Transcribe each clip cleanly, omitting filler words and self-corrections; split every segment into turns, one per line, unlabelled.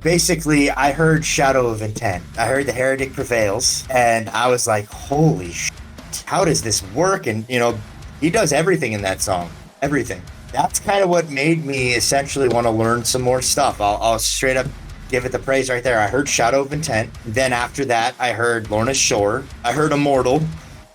Basically, I heard Shadow of Intent. I heard The Heretic Prevails, and I was like, holy shit, how does this work? And, he does everything in that song. Everything. That's kind of what made me essentially want to learn some more stuff. I'll straight up give it the praise right there. I heard Shadow of Intent. Then after that, I heard Lorna's Shore. I heard Immortal,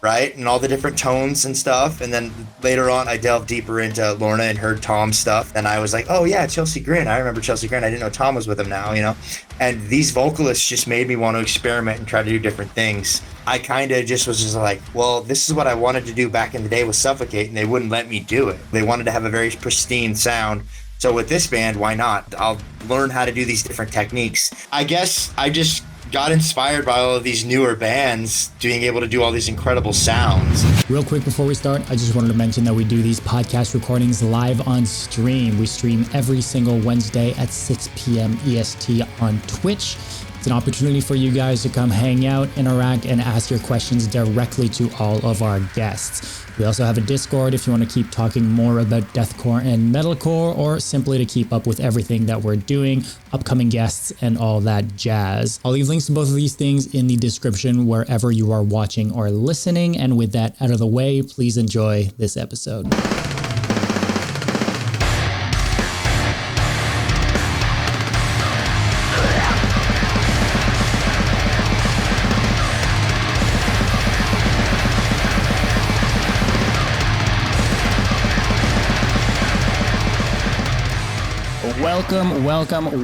right? And all the different tones and stuff. And then later on, I delved deeper into Lorna and heard Tom's stuff. And I was like, oh yeah, Chelsea Grin. I remember Chelsea Grin. I didn't know Tom was with him now, And these vocalists just made me want to experiment and try to do different things. I kind of just was just like, well, this is what I wanted to do back in the day with Suffokate, and they wouldn't let me do it. They wanted to have a very pristine sound. So with this band, why not? I'll learn how to do these different techniques. I guess I just got inspired by all of these newer bands being able to do all these incredible sounds.
Real quick before we start, I just wanted to mention that we do these podcast recordings live on stream. We stream every single Wednesday at 6 p.m. EST on Twitch. It's an opportunity for you guys to come hang out, interact, and ask your questions directly to all of our guests. We also have a Discord if you want to keep talking more about deathcore and metalcore, or simply to keep up with everything that we're doing, upcoming guests, and all that jazz. I'll leave links to both of these things in the description wherever you are watching or listening. And with that out of the way, please enjoy this episode.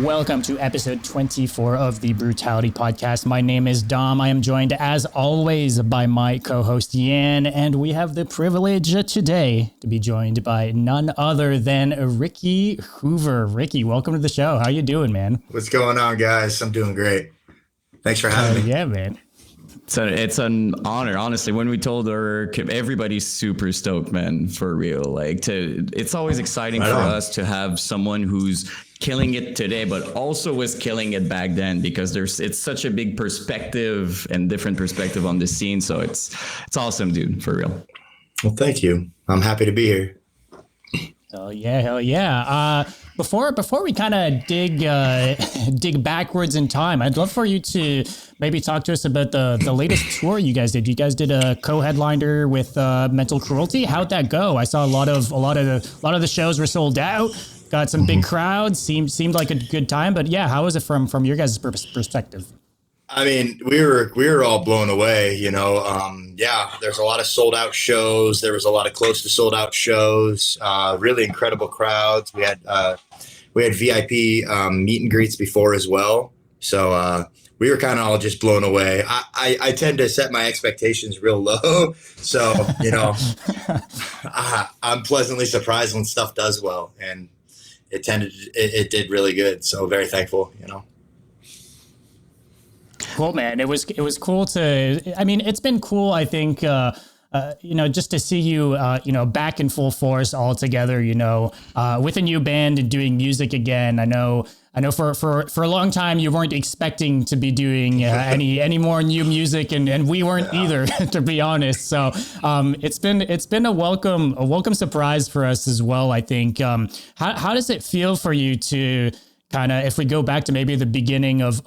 Welcome to episode 24 of the Brutality podcast. My name is Dom. I am joined, as always, by my co-host Yan, and we have the privilege today to be joined by none other than Ricky Hoover. Ricky, welcome to the show. How you doing, man?
What's going on, guys? I'm doing great. Thanks for having me.
Yeah, man.
So it's an honor, honestly. When we told her, everybody's super stoked, man, for real. It's always exciting for us to have someone who's killing it today, but also was killing it back then, because it's such a big perspective and different perspective on the scene. So it's awesome, dude, for real.
Well, thank you. I'm happy to be here.
Hell yeah. Before we kind of dig backwards in time, I'd love for you to maybe talk to us about the latest tour you guys did. You guys did a co-headliner with Mental Cruelty. How'd that go? I saw a lot of the shows were sold out. Got some big crowds. Seemed like a good time. But yeah, how was it from your guys' perspective?
I mean, we were all blown away, yeah, there's a lot of sold out shows. There was a lot of close to sold out shows, really incredible crowds. We had VIP meet and greets before as well. So we were kind of all just blown away. I tend to set my expectations real low. So, I'm pleasantly surprised when stuff does well, and it did really good. So very thankful,
Cool, man. It was cool it's been cool, I think, just to see you, back in full force all together, with a new band and doing music again. I know for a long time you weren't expecting to be doing any more new music, and we weren't either, to be honest. So it's been a welcome surprise for us as well, I think. How does it feel for you to kind of, if we go back to maybe the beginning of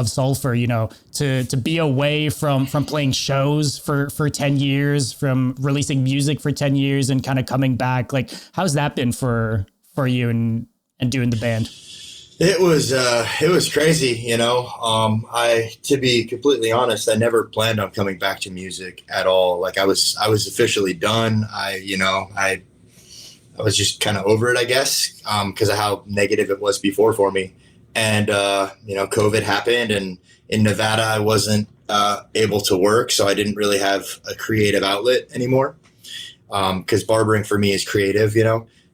Sulfur, to be away from playing shows for 10 years, from releasing music for 10 years, and kind of coming back? How's that been for you and doing the band?
It was crazy, to be completely honest, I never planned on coming back to music at all. I was officially done. I was just kind of over it, I guess, because of how negative it was before for me. And, COVID happened, and in Nevada, I wasn't able to work. So I didn't really have a creative outlet anymore, because barbering for me is creative,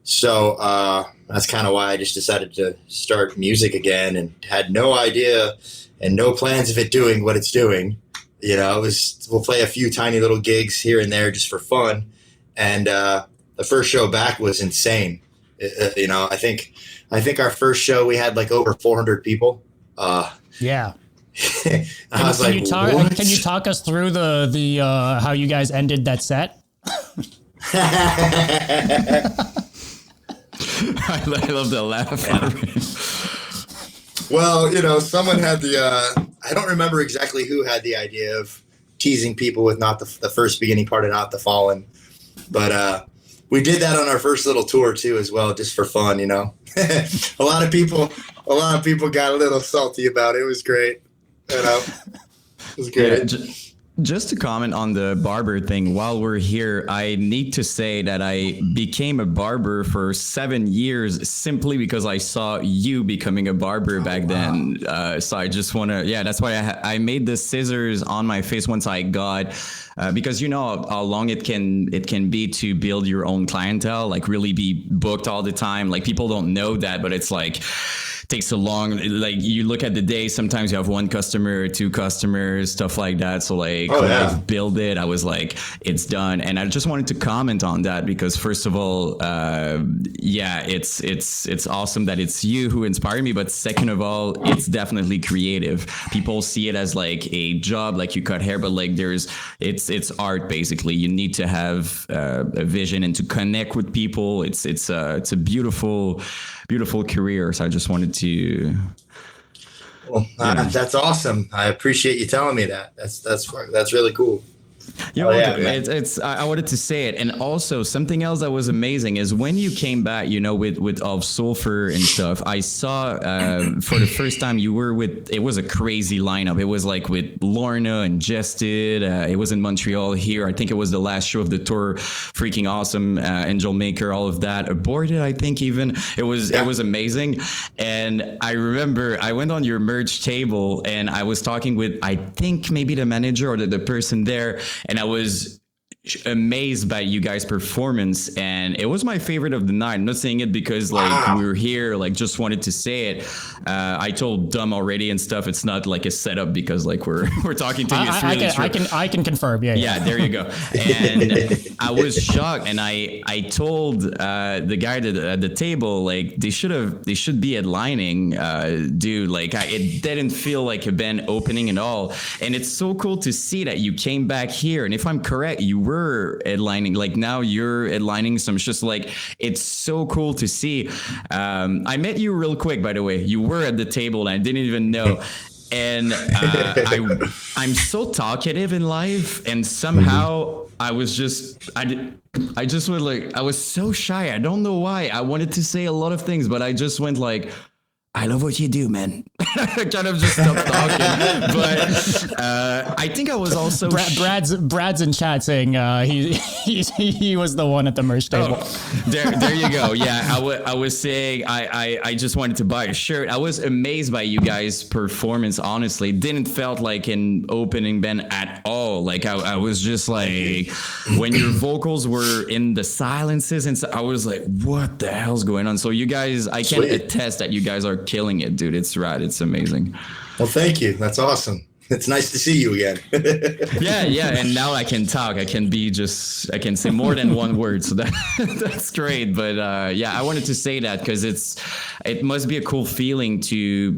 So that's kind of why I just decided to start music again, and had no idea and no plans of it doing what it's doing. We'll play a few tiny little gigs here and there just for fun. And the first show back was insane. I think our first show we had over 400 people.
Yeah.
Can
you talk us through the how you guys ended that set?
I love the laugh.
Well, you know, someone had the, I don't remember exactly who had the idea of teasing people with not the first beginning part of Not the Fallen. But we did that on our first little tour too, as well, just for fun, you know. a lot of people got a little salty about it. It was great. You know, it was great.
Yeah, just to comment on the barber thing, while we're here, I need to say that I became a barber for 7 years simply because I saw you becoming a barber back then. So I just want to, that's why I made the scissors on my face once I got, because you know how long it can be to build your own clientele, like really be booked all the time. Like people don't know that, but it's like, takes so long. Like you look at the day, sometimes you have one customer, two customers, stuff like that. So like when I build it, I was like, it's done. And I just wanted to comment on that because first of all, it's awesome that it's you who inspired me. But second of all, it's definitely creative. People see it as like a job, like you cut hair, but like it's art basically. You need to have a vision and to connect with people. It's a beautiful career. So I just wanted to.
Well, that's awesome. I appreciate you telling me that. That's really cool.
I wanted to say it. And also something else that was amazing is when you came back, you know, with Ov Sulfur and stuff, I saw for the first time you were it was a crazy lineup. It was like with Lorna and Jested. It was in Montreal here. I think it was the last show of the tour. Freaking awesome. Angel Maker, all of that. Aborted, I think even. It was amazing. And I remember I went on your merch table and I was talking with, I think maybe the manager or the person there. And I was amazed by you guys' performance, and it was my favorite of the night. I'm not saying it because like we were here, like just wanted to say it. I told Dom already and stuff. It's not like a setup because like we're talking to you.
I can confirm. Yeah.
There you go. And I was shocked, and I told the guy at the table like they should be headlining, dude. Like it didn't feel like a band opening at all, and it's so cool to see that you came back here. And if I'm correct, you were headlining, like now you're headlining some. It's just like it's so cool to see. I met you real quick, by the way. You were at the table and I didn't even know. And I'm so talkative in life, and somehow I was just I just went like, I was so shy. I don't know why. I wanted to say a lot of things, but I just went like, I love what you do, man. I kind of just stopped talking, but I think I was also
Brad's in chat saying he was the one at the merch table.
There you go. Yeah, I was saying I just wanted to buy a shirt. I was amazed by you guys' performance. Honestly, it didn't felt like an opening band at all. Like I was just like, when your vocals were in the silences, and so I was like, what the hell's going on? So you guys, I can attest that you guys are killing it, dude. It's rad. It's amazing.
Well, thank you. That's awesome. It's nice to see you again.
yeah. And now I can talk. I can say more than one word. So that's great. But I wanted to say that because it must be a cool feeling to,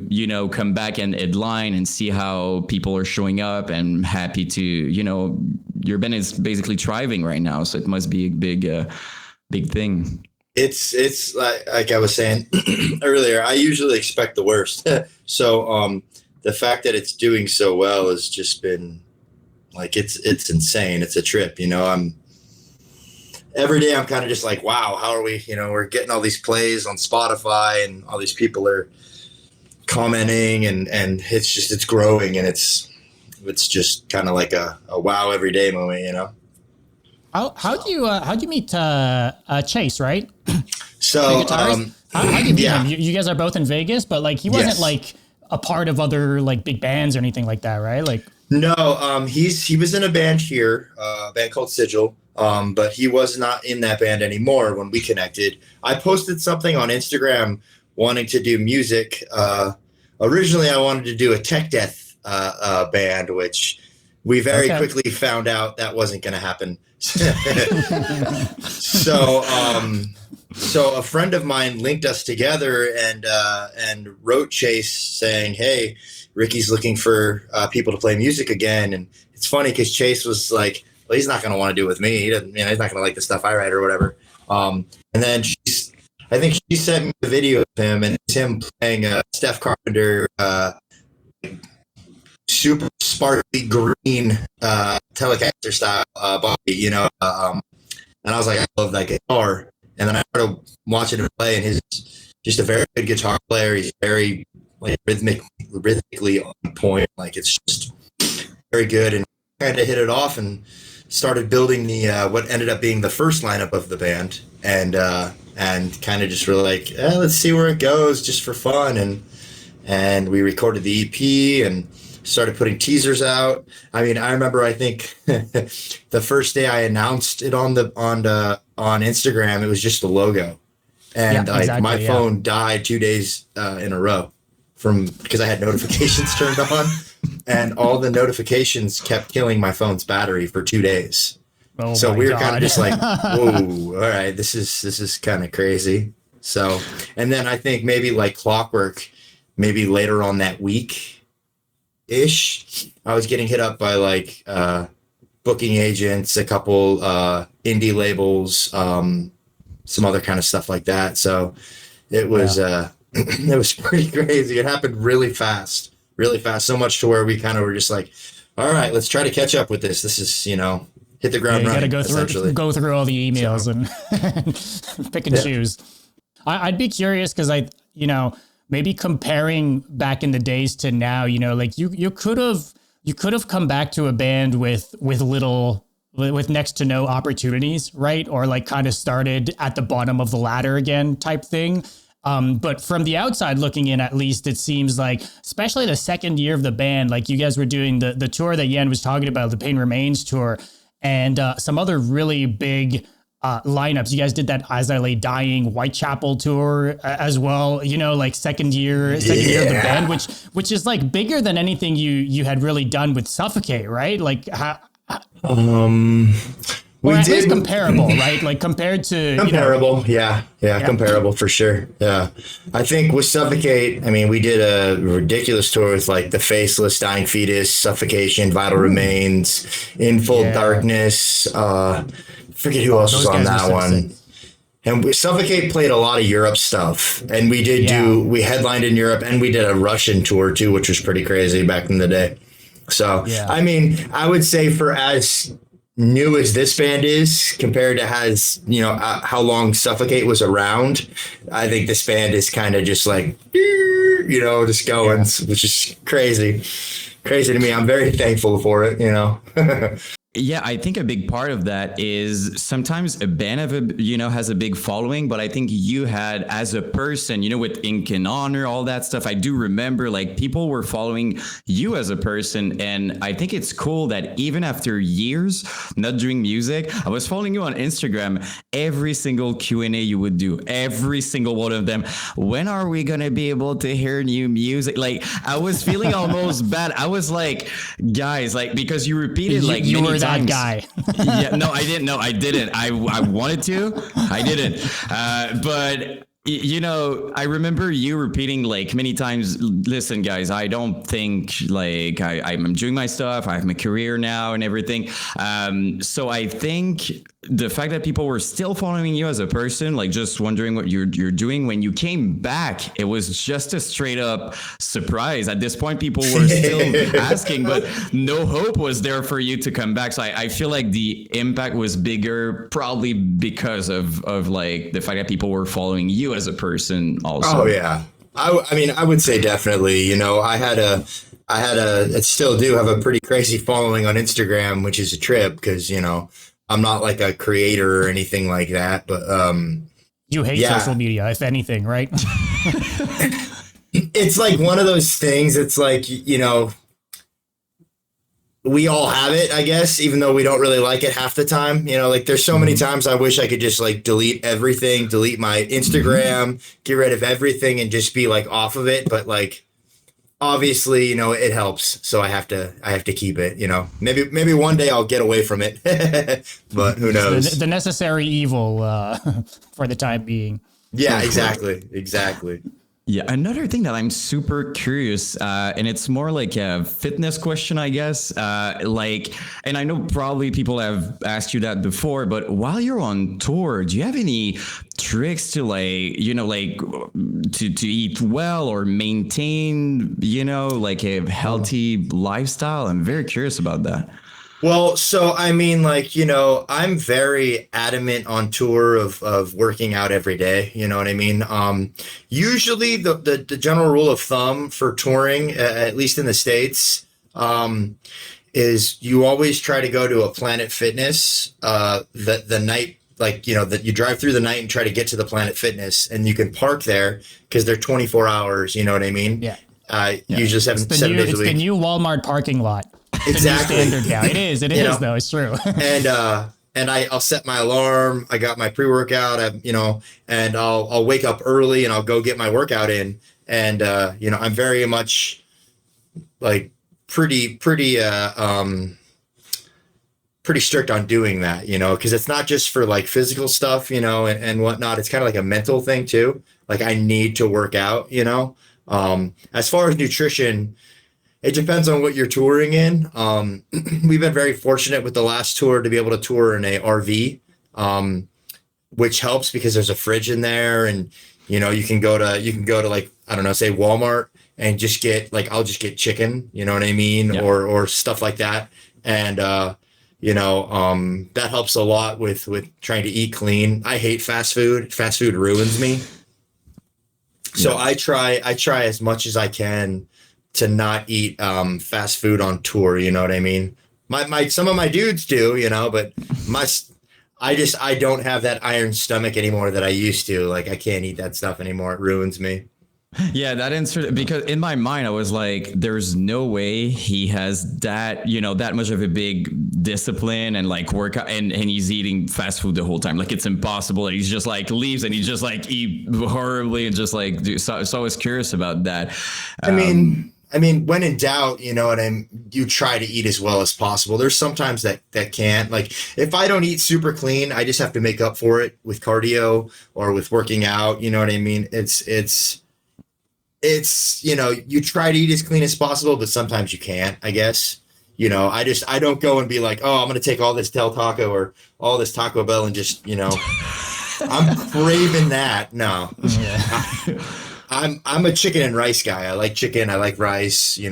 you know, come back and headline and see how people are showing up, and happy to, you know, your band is basically thriving right now. So it must be a big thing.
It's like I was saying earlier, I usually expect the worst. So the fact that it's doing so well has just been like, it's insane. It's a trip, you know. Every day I'm kind of just like, wow, how are we, you know, we're getting all these plays on Spotify and all these people are commenting, and it's growing, and it's just kind of like a wow every day moment, you know.
How do you meet Chase, right?
So
how do you meet him? You guys are both in Vegas, but like he wasn't like a part of other like big bands or anything like that, right? Like
no, he was in a band here, a band called Sigil, but he was not in that band anymore when we connected. I posted something on Instagram wanting to do music. Originally, I wanted to do a tech death band, which we very quickly found out that wasn't going to happen. So a friend of mine linked us together and wrote Chase saying, "Hey, Ricky's looking for people to play music again." And it's funny because Chase was like, "Well, he's not going to want to do it with me. He's not going to like the stuff I write or whatever." And then I think she sent me the video of him, and it's him playing Steph Carpenter, super sparkly green Telecaster style body, and I was like, I love that guitar. And then I started watching him play, and he's just a very good guitar player. He's very like rhythmically on point. Like it's just very good, and kind of hit it off and started building the what ended up being the first lineup of the band, and kind of just were like, let's see where it goes, just for fun, and we recorded the EP and started putting teasers out. I mean, I remember, I think the first day I announced it on Instagram, it was just the logo, and my phone died 2 days in a row because I had notifications turned on, and all the notifications kept killing my phone's battery for 2 days. So we were kind of just like, whoa, all right, this is kind of crazy. So, and then I think maybe like clockwork, maybe later on that week ish, I was getting hit up by like booking agents, a couple indie labels, some other kind of stuff like that. So it was it was pretty crazy. It happened really fast, so much to where we kind of were just like, all right, let's try to catch up with this. This is, hit the ground running. You got
to go through all the emails and pick and choose. I'd be curious because maybe comparing back in the days to now, like you could have come back to a band with next to no opportunities, right? Or like kind of started at the bottom of the ladder again type thing. But from the outside looking in, at least it seems like, especially the second year of the band, like you guys were doing the tour that Yen was talking about, the Pain Remains tour, and some other really big lineups. You guys did that As I Lay Dying Whitechapel tour as well, like second year of the band, which is like bigger than anything you had really done with Suffokate, right? Like or at least comparable, right? Like compared to
comparable, yeah, comparable for sure. Yeah, I think with Suffokate, I mean, we did a ridiculous tour with like the Faceless, Dying Fetus, Suffocation, Vital Remains, In Full Darkness. Forget who else was on that one. And Suffokate played a lot of Europe stuff, and we did we headlined in Europe, and we did a Russian tour too, which was pretty crazy back in the day. So, I mean, I would say for as new as this band is compared to how long Suffokate was around, I think this band is kind of just like, just going, which is crazy to me. I'm very thankful for it,
Yeah, I think a big part of that is sometimes a band has a big following, but I think you had as a person, with Ink and Honor, all that stuff. I do remember like people were following you as a person, and I think it's cool that even after years not doing music, I was following you on Instagram. Every single Q&A you would do, every single one of them. When are we gonna be able to hear new music? Like I was feeling almost bad. I was like, guys, like because you repeated like
you were that
times.
Guy.
Yeah, no, I didn't. No, I didn't. I wanted to. I didn't. But I remember you repeating like many times, listen, guys, I don't think like I'm doing my stuff. I have my career now and everything. So I think the fact that people were still following you as a person, like just wondering what you're doing when you came back, it was just a straight up surprise. At this point, people were still asking, but no hope was there for you to come back. So I feel like the impact was bigger, probably because of like the fact that people were following you as a person also.
Oh yeah. I mean, I would say definitely, I still do have a pretty crazy following on Instagram, which is a trip because, I'm not like a creator or anything like that, but
you hate social media, if anything, right?
It's like one of those things. It's like, we all have it, I guess, even though we don't really like it half the time. Like there's so many times I wish I could just like delete everything, delete my Instagram, get rid of everything and just be like off of it. But like, obviously, it helps. So I have to keep it, maybe one day I'll get away from it, but who knows?
The necessary evil for the time being.
Yeah, exactly.
Yeah, another thing that I'm super curious, and it's more like a fitness question, I guess. And I know probably people have asked you that before, but while you're on tour, do you have any tricks to to eat well or maintain, like a healthy lifestyle? I'm very curious about that.
Well, so I mean, like, I'm very adamant on tour of working out every day. You know what I mean? Usually the general rule of thumb for touring, at least in the States, is you always try to go to a Planet Fitness, the night, like, that you drive through the night and try to get to the Planet Fitness, and you can park there because they're 24 hours. You know what I mean?
Yeah.
Usually 7 days a week.
It's the new Walmart parking lot.
Exactly.
Standard now. It is though. It's true.
And I'll set my alarm. I got my pre-workout, and I'll wake up early and I'll go get my workout in. And, I'm very much like pretty strict on doing that, because it's not just for like physical stuff, and whatnot. It's kind of like a mental thing too. Like I need to work out, as far as nutrition, it depends on what you're touring in. We've been very fortunate with the last tour to be able to tour in a RV, which helps because there's a fridge in there, and you can go to like, I don't know, say Walmart, and just get like, I'll just get chicken, you know what I mean,
Yeah.
or stuff like that, and that helps a lot with trying to eat clean. I hate fast food. Fast food ruins me. So I try as much as I can to not eat fast food on tour, you know what I mean? Some of my dudes do, but I don't have that iron stomach anymore that I used to. Like I can't eat that stuff anymore. It ruins me.
Yeah, that answer, because in my mind I was like, there's no way he has that, that much of a big discipline and like workout, and he's eating fast food the whole time. Like it's impossible. And he's just like leaves and he just like eat horribly and just like do. So I was curious about that.
I mean, when in doubt, you try to eat as well as possible. There's sometimes that can't. Like if I don't eat super clean, I just have to make up for it with cardio or with working out. You know what I mean? It's you try to eat as clean as possible, but sometimes you can't, I guess. I don't go and be like, oh, I'm going to take all this Del Taco or all this Taco Bell and just, I'm craving that. No. Yeah. I'm a chicken and rice guy. I like chicken. I like rice. I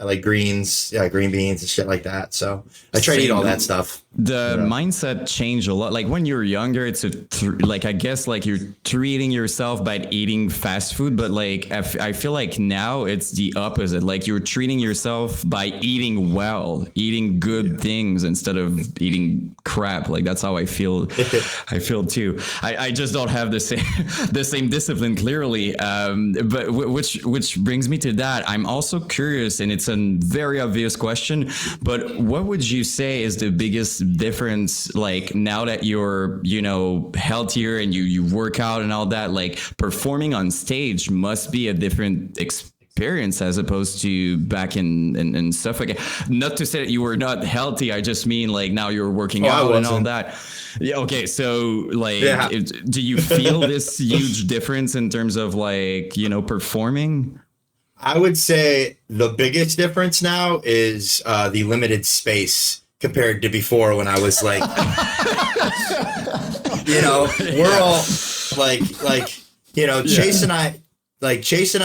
like greens, green beans and shit like that. So I try to eat all that stuff.
The mindset changed a lot. Like when you're younger, it's I guess like you're treating yourself by eating fast food, but like I feel like now it's the opposite. Like you're treating yourself by eating well, eating good things instead of eating crap. Like that's how I feel. I feel too. I just don't have the same discipline clearly. But which brings me to that. I'm also curious, and it's a very obvious question, but what would you say is the biggest difference, like now that you're healthier and you work out and all that, like performing on stage must be a different experience as opposed to back in Suffocate? Not to say that you were not healthy, I just mean like now you're working out and all that. Yeah, okay, so like do you feel this huge difference in terms of like performing?
I would say the biggest difference now is the limited space compared to before, when I was like, we're all Chase and I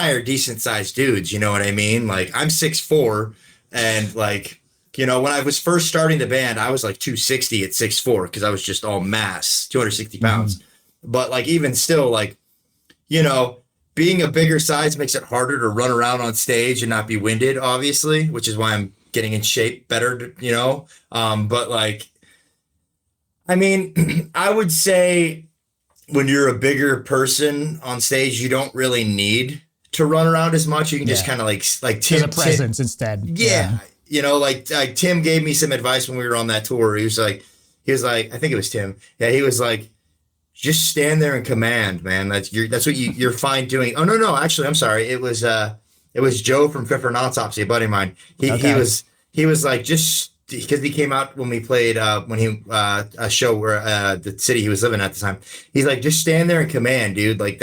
are decent sized dudes. You know what I mean? Like I'm 6'4", and like, when I was first starting the band, I was like 260 at 6'4", because I was just all mass, 260 pounds. Mm-hmm. But like, even still, like, being a bigger size makes it harder to run around on stage and not be winded, obviously, which is why I'm getting in shape better, but like, I mean, I would say when you're a bigger person on stage, you don't really need to run around as much. You can just kind of like Tim,
a presence instead.
Yeah. Like Tim gave me some advice when we were on that tour. He was like, I think it was Tim. Yeah. He was like, just stand there and command, man. That's what you're fine doing. Oh no, actually, I'm sorry. It was Joe from Fit for an Autopsy, a buddy of mine. He was like, just because he came out when we played a show where the city he was living at the time. He's like, just stand there and command, dude. Like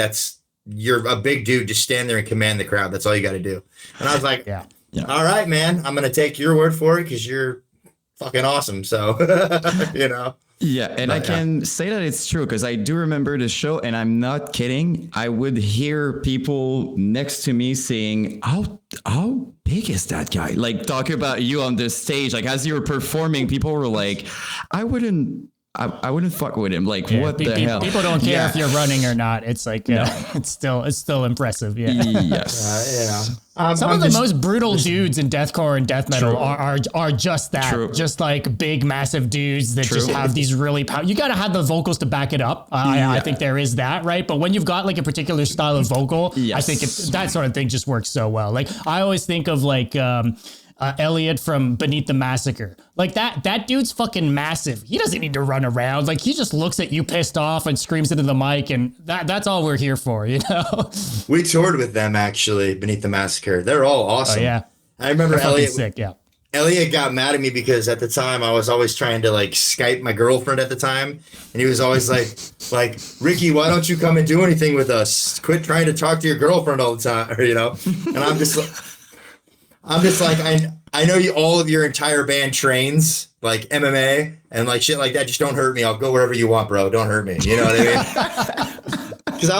you're a big dude, just stand there and command the crowd. That's all you got to do. And I was like,
Yeah.
all right, man, I'm gonna take your word for it because you're fucking awesome. So you know.
Yeah, and I can say that it's true because I do remember the show, and I'm not kidding. I would hear people next to me saying, "How big is that guy?" Like talking about you on the stage, like as you were performing, people were like, "I wouldn't fuck with him." Like, what the hell?
People don't care if you're running or not. It's like it's still impressive. Yeah.
Yes.
Some of the most brutal dudes in deathcore and death metal are just that.
True.
Just like big, massive dudes that just have these really you got to have the vocals to back it up. I think there is that, right? But when you've got like a particular style of vocal, I think that sort of thing just works so well. Like I always think of like Elliot from Beneath the Massacre. Like that dude's fucking massive. He doesn't need to run around. Like he just looks at you pissed off and screams into the mic, and that's all we're here for, you know?
We toured with them actually, Beneath the Massacre. They're all awesome.
Oh, yeah.
I remember Elliot.
Sick, yeah.
Elliot got mad at me because at the time I was always trying to like Skype my girlfriend at the time. And he was always like, Ricky, why don't you come and do anything with us? Quit trying to talk to your girlfriend all the time, or, you know? And I'm just like, I know all of your entire band trains like MMA and like shit like that. Just don't hurt me. I'll go wherever you want, bro. Don't hurt me. You know what I mean? Because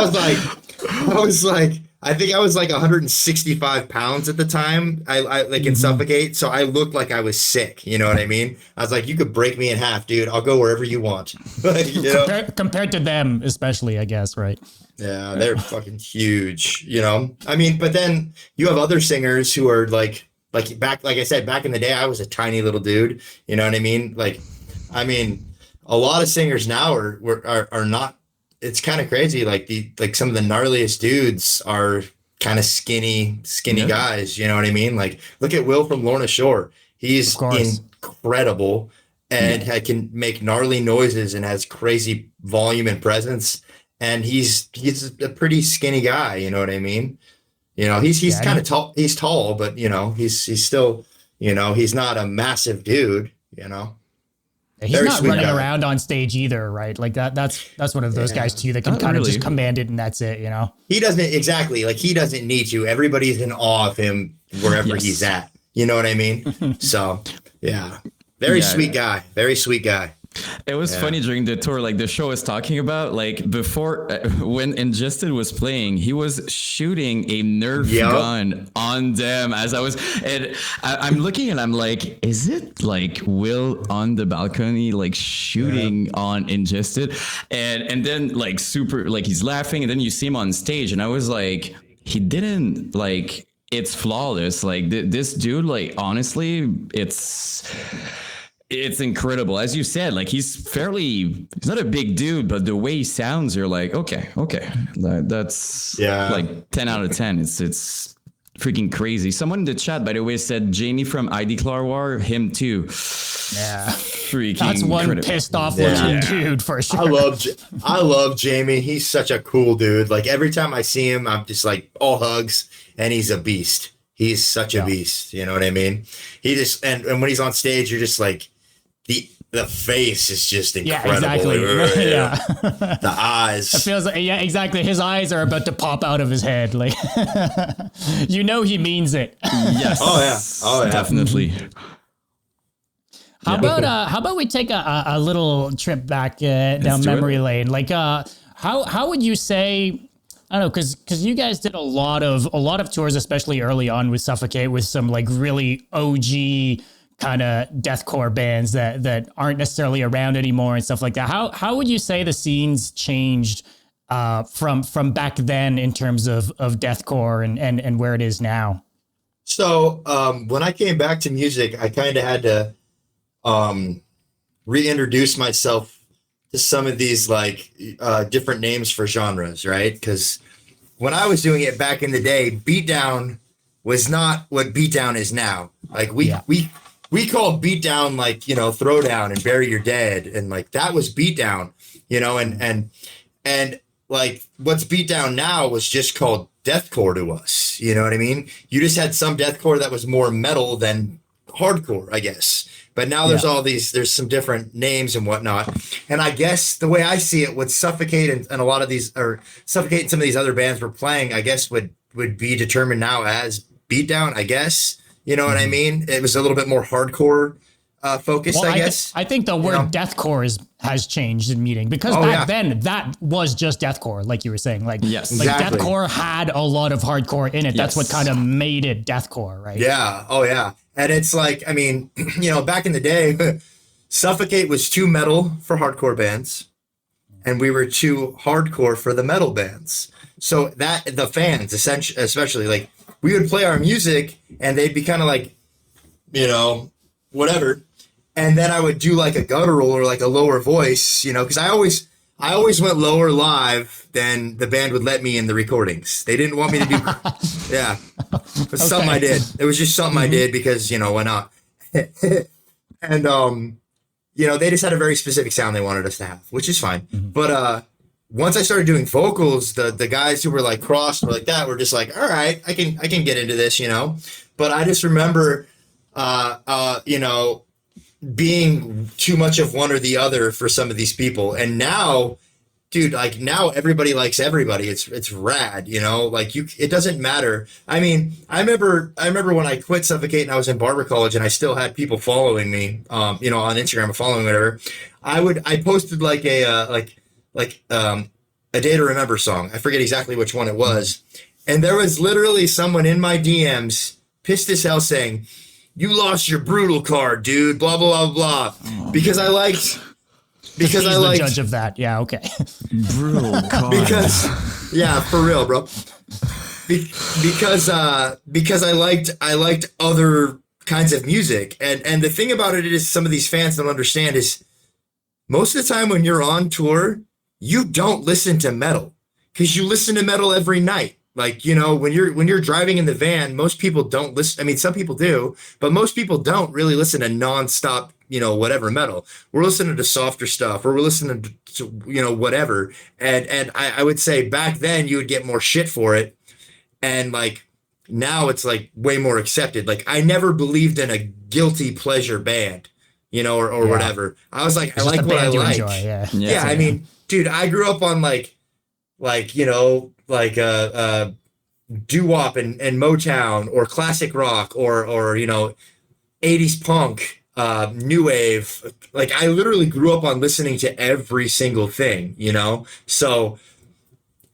I think I was like 165 pounds at the time. I like in Suffokate, so I looked like I was sick. You know what I mean? I was like, you could break me in half, dude. I'll go wherever you want. You know? Compared
to them, especially, I guess, right?
Yeah, they're fucking huge. You know, I mean, but then you have other singers who are like back I said, back in the day, I was a tiny little dude. You know what I mean? Like, I mean, a lot of singers now are not. It's kind of crazy. Like some of the gnarliest dudes are kind of skinny guys. You know what I mean? Like look at Will from Lorna Shore. He's incredible and can make gnarly noises and has crazy volume and presence. And he's a pretty skinny guy. You know what I mean? You know, he's kind of tall. He's tall, but you know, he's still, you know, he's not a massive dude. You know.
He's very not running around on stage either, right? Like that's one of those guys too that can kind of just command it and that's it, you know?
He doesn't he doesn't need to. Everybody's in awe of him wherever he's at. You know what I mean? So yeah. Very sweet guy. Very sweet guy.
It was funny during the tour, like the show was talking about, like before when Ingested was playing, he was shooting a Nerf gun on them as I was, and I'm looking and I'm like, is it like Will on the balcony, like shooting on Ingested? And then like super, like he's laughing and then you see him on stage and I was like, he didn't like, it's flawless. Like this dude, like honestly, it's incredible. As you said, like he's not a big dude, but the way he sounds, you're like, okay. That's like 10 out of 10. It's freaking crazy. Someone in the chat, by the way, said Jamie from ID Clarwar, him too.
Yeah.
Freaking
That's one
incredible.
pissed off looking dude for sure.
I love Jamie. He's such a cool dude. Like every time I see him, I'm just like all hugs, and he's a beast. He's such a beast. You know what I mean? He just, and when he's on stage, you're just like, the face is just incredible.
Yeah, exactly. Yeah.
The eyes.
It feels like, exactly. His eyes are about to pop out of his head. Like, you know, he means it.
Yes.
Oh yeah.
Definitely.
How about we take a little trip back down memory lane? Like, how would you say? I don't know, because you guys did a lot of tours, especially early on with Suffokate, with some like really OG kind of deathcore bands that aren't necessarily around anymore and stuff like that. How would you say the scenes changed from back then in terms of deathcore and where it is now?
So when I came back to music, I kind of had to reintroduce myself to some of these like different names for genres, right? Because when I was doing it back in the day, beatdown was not what beatdown is now. Like we called beatdown like, you know, throwdown and bury your dead, and like that was beatdown, you know, and like what's beatdown now was just called deathcore to us. You know what I mean? You just had some deathcore that was more metal than hardcore, I guess. But now there's some different names and whatnot. And I guess the way I see it, what Suffocate and a lot of these, or Suffocate and some of these other bands were playing, I guess would be determined now as beatdown, I guess. You know what I mean? It was a little bit more hardcore focused, I guess.
I think the word deathcore has changed in meaning, because back then that was just deathcore, like you were saying. Like,
exactly.
Deathcore had a lot of hardcore in it. That's what kind of made it deathcore, right?
Yeah. Oh, yeah. And it's like, I mean, you know, back in the day, Suffocate was too metal for hardcore bands, and we were too hardcore for the metal bands. So that the fans, especially, like, we would play our music and they'd be kind of like, you know, whatever. And then I would do like a guttural or like a lower voice, you know, because I always went lower live than the band would let me in the recordings. They didn't want me to do, yeah. It's something I did. It was just something I did because, you know, why not? And, you know, they just had a very specific sound they wanted us to have, which is fine. But once I started doing vocals, the guys who were like crossed or like that were just like, all right, I can get into this, you know. But I just remember, you know, being too much of one or the other for some of these people. And now, dude, like now everybody likes everybody. It's rad, you know, like it doesn't matter. I mean, I remember when I quit Suffocate and I was in barber college and I still had people following me, you know, on Instagram or following whatever. I posted like a Day to Remember song. I forget exactly which one it was. And there was literally someone in my DMs pissed as hell saying, "You lost your brutal card, dude, blah, blah, blah, blah." Because I liked
the judge of that. Yeah. Okay.
Brutal card.
Because, yeah, for real, bro. Because I liked other kinds of music. And the thing about it is some of these fans don't understand is most of the time when you're on tour, you don't listen to metal because you listen to metal every night. Like, you know, when you're driving in the van, most people don't listen. I mean, some people do, but most people don't really listen to nonstop, you know, whatever metal. We're listening to softer stuff, or we're listening to you know, whatever. And I would say back then you would get more shit for it. And like now it's like way more accepted. Like I never believed in a guilty pleasure band, you know, or whatever. I was like, I like what I like. Yeah. I mean, dude, I grew up on like, you know, like doo-wop and Motown or classic rock or you know, 80s punk, new wave. Like I literally grew up on listening to every single thing, you know? So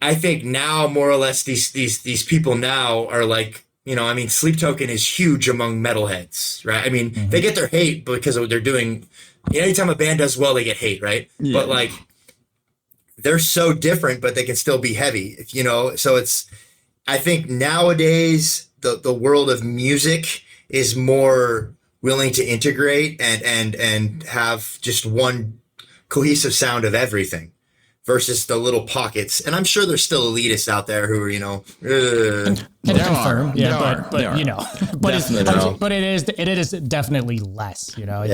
I think now more or less these people now are like, you know, I mean, Sleep Token is huge among metalheads, right? I mean, they get their hate because of what they're doing. Anytime a band does well, they get hate, right? Yeah. But like, they're so different, but they can still be heavy, you know? So I think nowadays the world of music is more willing to integrate and have just one cohesive sound of everything versus the little pockets. And I'm sure there's still elitists out there who are, you know,
confirm. Yeah, but you know, but it is definitely less, you know?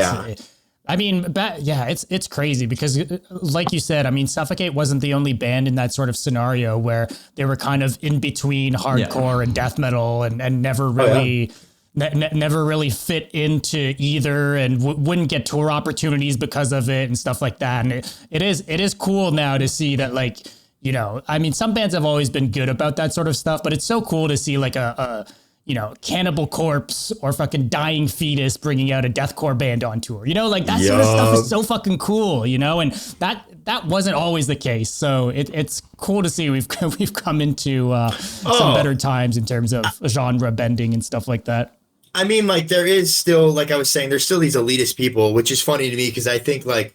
I mean, it's crazy because, like you said, I mean, Suffocate wasn't the only band in that sort of scenario where they were kind of in between hardcore and death metal and never really, never really fit into either, and wouldn't get tour opportunities because of it and stuff like that. And it is cool now to see that, like, you know, I mean, some bands have always been good about that sort of stuff, but it's so cool to see like a you know, Cannibal Corpse or fucking Dying Fetus bringing out a deathcore band on tour. You know, like that sort of stuff is so fucking cool, you know, and that wasn't always the case. So it's cool to see we've come into some better times in terms of genre bending and stuff like that.
I mean, like there is still, like I was saying, there's still these elitist people, which is funny to me because I think like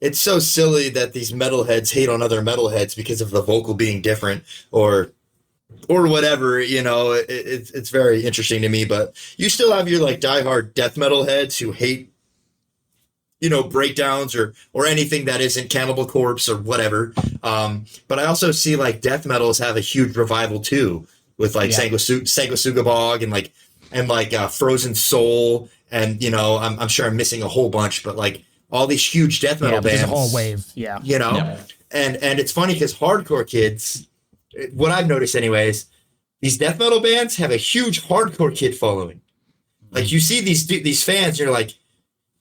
it's so silly that these metalheads hate on other metalheads because of the vocal being different or whatever, you know. It's very interesting to me, but you still have your like diehard death metal heads who hate, you know, breakdowns or anything that isn't Cannibal Corpse or whatever. But I also see like death metals have a huge revival too, with like Sanguisuga Bog and like Frozen Soul, and you know, I'm sure I'm missing a whole bunch, but like all these huge death metal bands,
there's a whole wave,
you know, and it's funny because hardcore kids, what I've noticed anyways, these death metal bands have a huge hardcore kid following. Like you see these fans, you're like,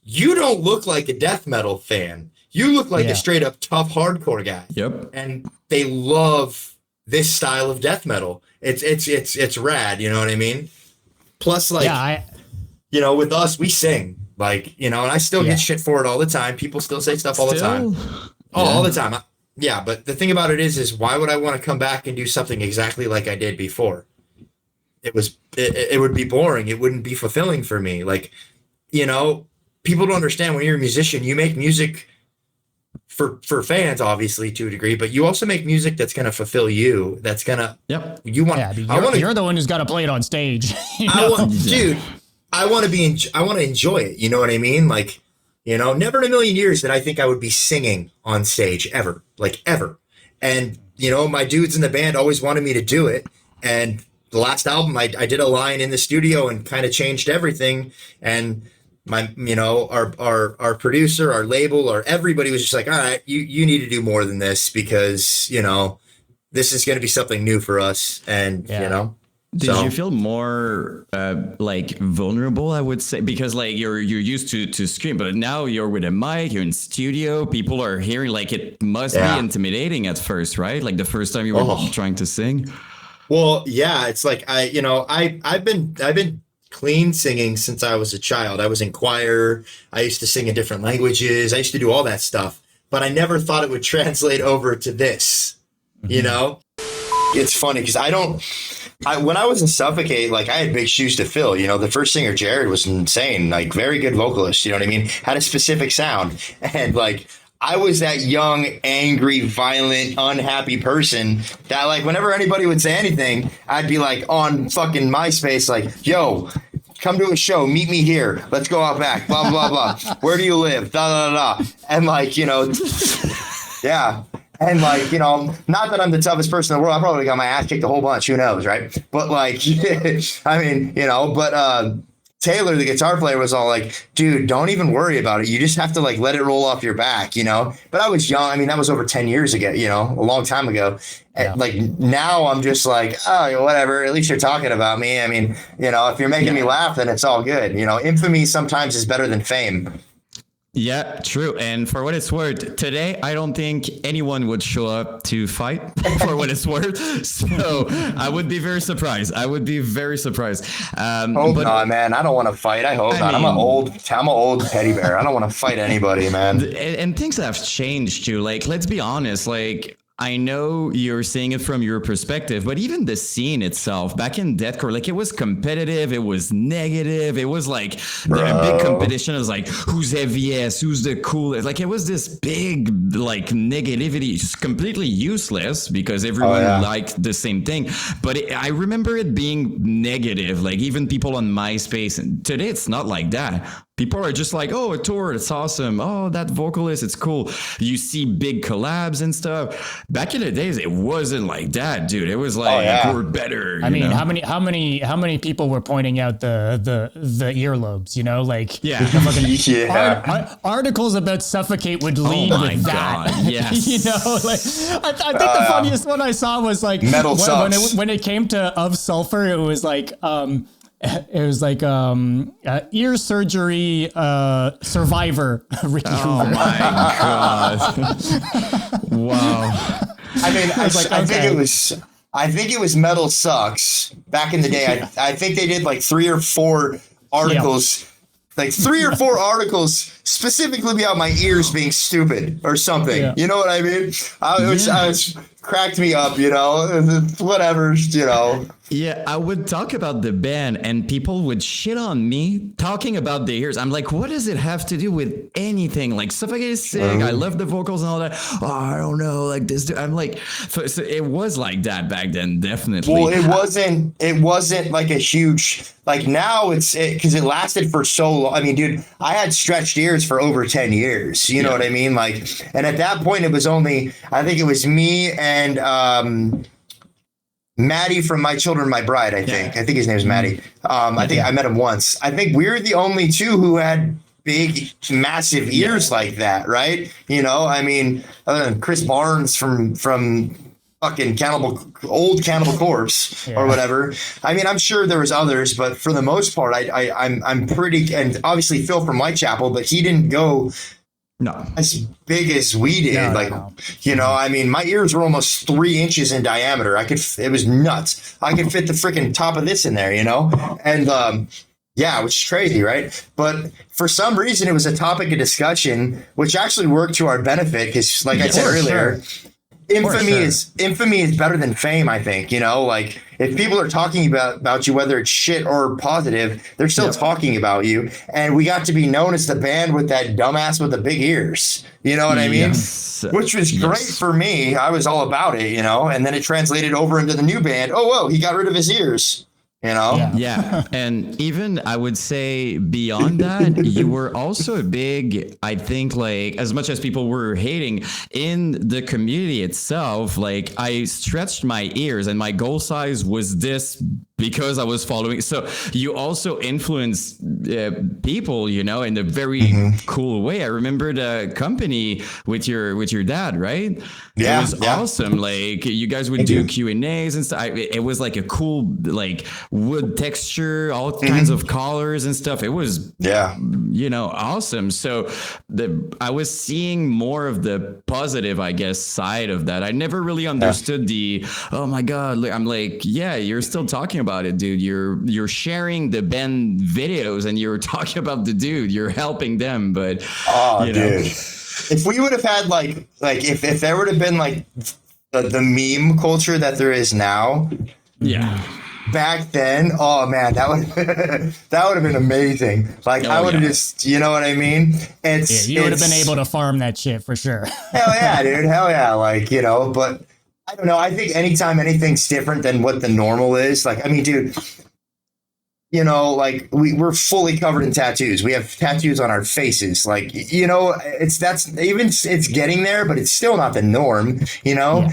you don't look like a death metal fan. You look like a straight up tough hardcore guy.
Yep.
And they love this style of death metal. It's rad. You know what I mean? Plus, like, you know, with us, we sing, like, you know, and I still get shit for it all the time. People still say stuff all the time. All the time. Yeah. But the thing about it is why would I want to come back and do something exactly like I did before? It would be boring. It wouldn't be fulfilling for me. Like, you know, people don't understand when you're a musician, you make music for fans, obviously, to a degree, but you also make music that's going to fulfill you. That's going to,
you're the one who's got to play it on stage.
Dude, I want to enjoy it. You know what I mean? Like, you know, never in a million years that I think I would be singing on stage ever, like ever. And, you know, my dudes in the band always wanted me to do it. And the last album, I did a line in the studio and kind of changed everything. And my, you know, our producer, our label, or everybody was just like, all right, you need to do more than this because, you know, this is going to be something new for us. And, you know,
did you feel more like vulnerable, I would say, because like you're used to scream, but now you're with a mic, you're in studio, people are hearing, like it must be intimidating at first, right? Like the first time you were trying to sing.
Well, yeah, it's like I've been clean singing since I was a child. I was in choir. I used to sing in different languages. I used to do all that stuff, but I never thought it would translate over to this. You know, it's funny because when I was in Suffokate, like I had big shoes to fill. You know, the first singer, Jared, was insane, like very good vocalist. You know what I mean? Had a specific sound, and like I was that young, angry, violent, unhappy person that like whenever anybody would say anything, I'd be like on fucking MySpace, like, yo, come to a show, meet me here. Let's go out back, blah, blah, blah. Where do you live? Da, da, da. And like, you know, yeah. And like, you know, not that I'm the toughest person in the world. I probably got my ass kicked a whole bunch. Who knows, right? But like, I mean, you know, but Taylor, the guitar player, was all like, dude, don't even worry about it. You just have to like let it roll off your back, you know? But I was young. I mean, that was over 10 years ago, you know, a long time ago. Yeah. Like now I'm just like, oh, whatever. At least you're talking about me. I mean, you know, if you're making me laugh, then it's all good. You know, infamy sometimes is better than fame.
Yeah, true. And for what it's worth, today, I don't think anyone would show up to fight for what it's worth. So I would be very surprised. Hope not, man. I don't want to fight. I hope not. I'm an old teddy bear. I don't want to fight anybody, man. And things have changed too. Like, let's be honest, like, I know you're seeing it from your perspective, but even the scene itself back in deathcore, like it was competitive, it was negative, it was like a big competition. It was like, who's heaviest, who's the coolest? Like it was this big like negativity, just completely useless because everyone liked the same thing. But I remember it being negative, like even people on MySpace. And today it's not like that. People are just like, oh, a tour, it's awesome. Oh, that vocalist, it's cool. You see big collabs and stuff. Back in the days, it wasn't like that, dude. It was like we're better.
I mean, how many people were pointing out the earlobes? You know, like articles about Suffokate would lead with that. Yes. You know, like I think the funniest one I saw was like
metal
when it came to Ov Sulfur, it was like ear surgery survivor Ricky Hoover.
Oh my god! Wow.
I mean, I think it was Metal Sucks back in the day. I think they did like 3 or 4 articles. Like 3 or 4 articles specifically about my ears being stupid or something. Yeah. You know what I mean? I was cracked me up, you know, whatever, you know.
Yeah, I would talk about the band and people would shit on me talking about the ears. I'm like, what does it have to do with anything? Like, Suffokate is sick. I love the vocals and all that. Oh, I don't know. Like this. I'm like, so it was like that back then, definitely.
Well, it wasn't like a huge, like now because it lasted for so long. I mean, dude, I had stretched ears for over 10 years. You know what I mean? Like, and at that point it was only, I think it was me and, Maddie from My Children, My Bride, I think his name is Maddie. I think I met him once. I think we're the only 2 who had big, massive ears like that, right? You know, I mean, other than Chris Barnes from fucking old Cannibal Corpse or whatever. I mean, I'm sure there was others, but for the most part, I'm pretty, and obviously Phil from Whitechapel, but he didn't go as big as we did. You know, I mean, my ears were almost 3 inches in diameter. It was nuts. I could fit the freaking top of this in there, you know? And, yeah, which is crazy, right? But for some reason, it was a topic of discussion, which actually worked to our benefit. Because, like I said earlier, infamy is better than fame. I think, you know, like if people are talking about you, whether it's shit or positive, they're still talking about you. And we got to be known as the band with that dumbass with the big ears. You know what I mean? Which was great for me. I was all about it, you know. And then it translated over into the new band. Oh, whoa, he got rid of his ears. You know?
Yeah. And even I would say beyond that, you were also a big, I think, like, as much as people were hating in the community itself, like I stretched my ears and my goal size was this because I was following. So you also influence people, you know, in a very cool way. I remember the company with your dad, right?
Yeah,
it was awesome. Like you guys would do Q&As and stuff. It was like a cool, like wood texture, all kinds of colors and stuff. It was, you know, awesome. So I was seeing more of the positive, I guess, side of that. I never really understood the, oh my God, I'm like, yeah, you're still talking about it, dude. You're sharing the band videos and you're talking about the dude. You're helping them, but you know.
Dude, if we would have had like if there would have been like the meme culture that there is now, back then, oh man, that would have been amazing. Like I would have just, you know what I mean?
You would have been able to farm that shit for sure.
Hell yeah, dude. Hell yeah. Like, you know, but I don't know. I think anytime anything's different than what the normal is, like, I mean, dude, you know, like we're fully covered in tattoos. We have tattoos on our faces. Like, you know, it's getting there, but it's still not the norm, you know?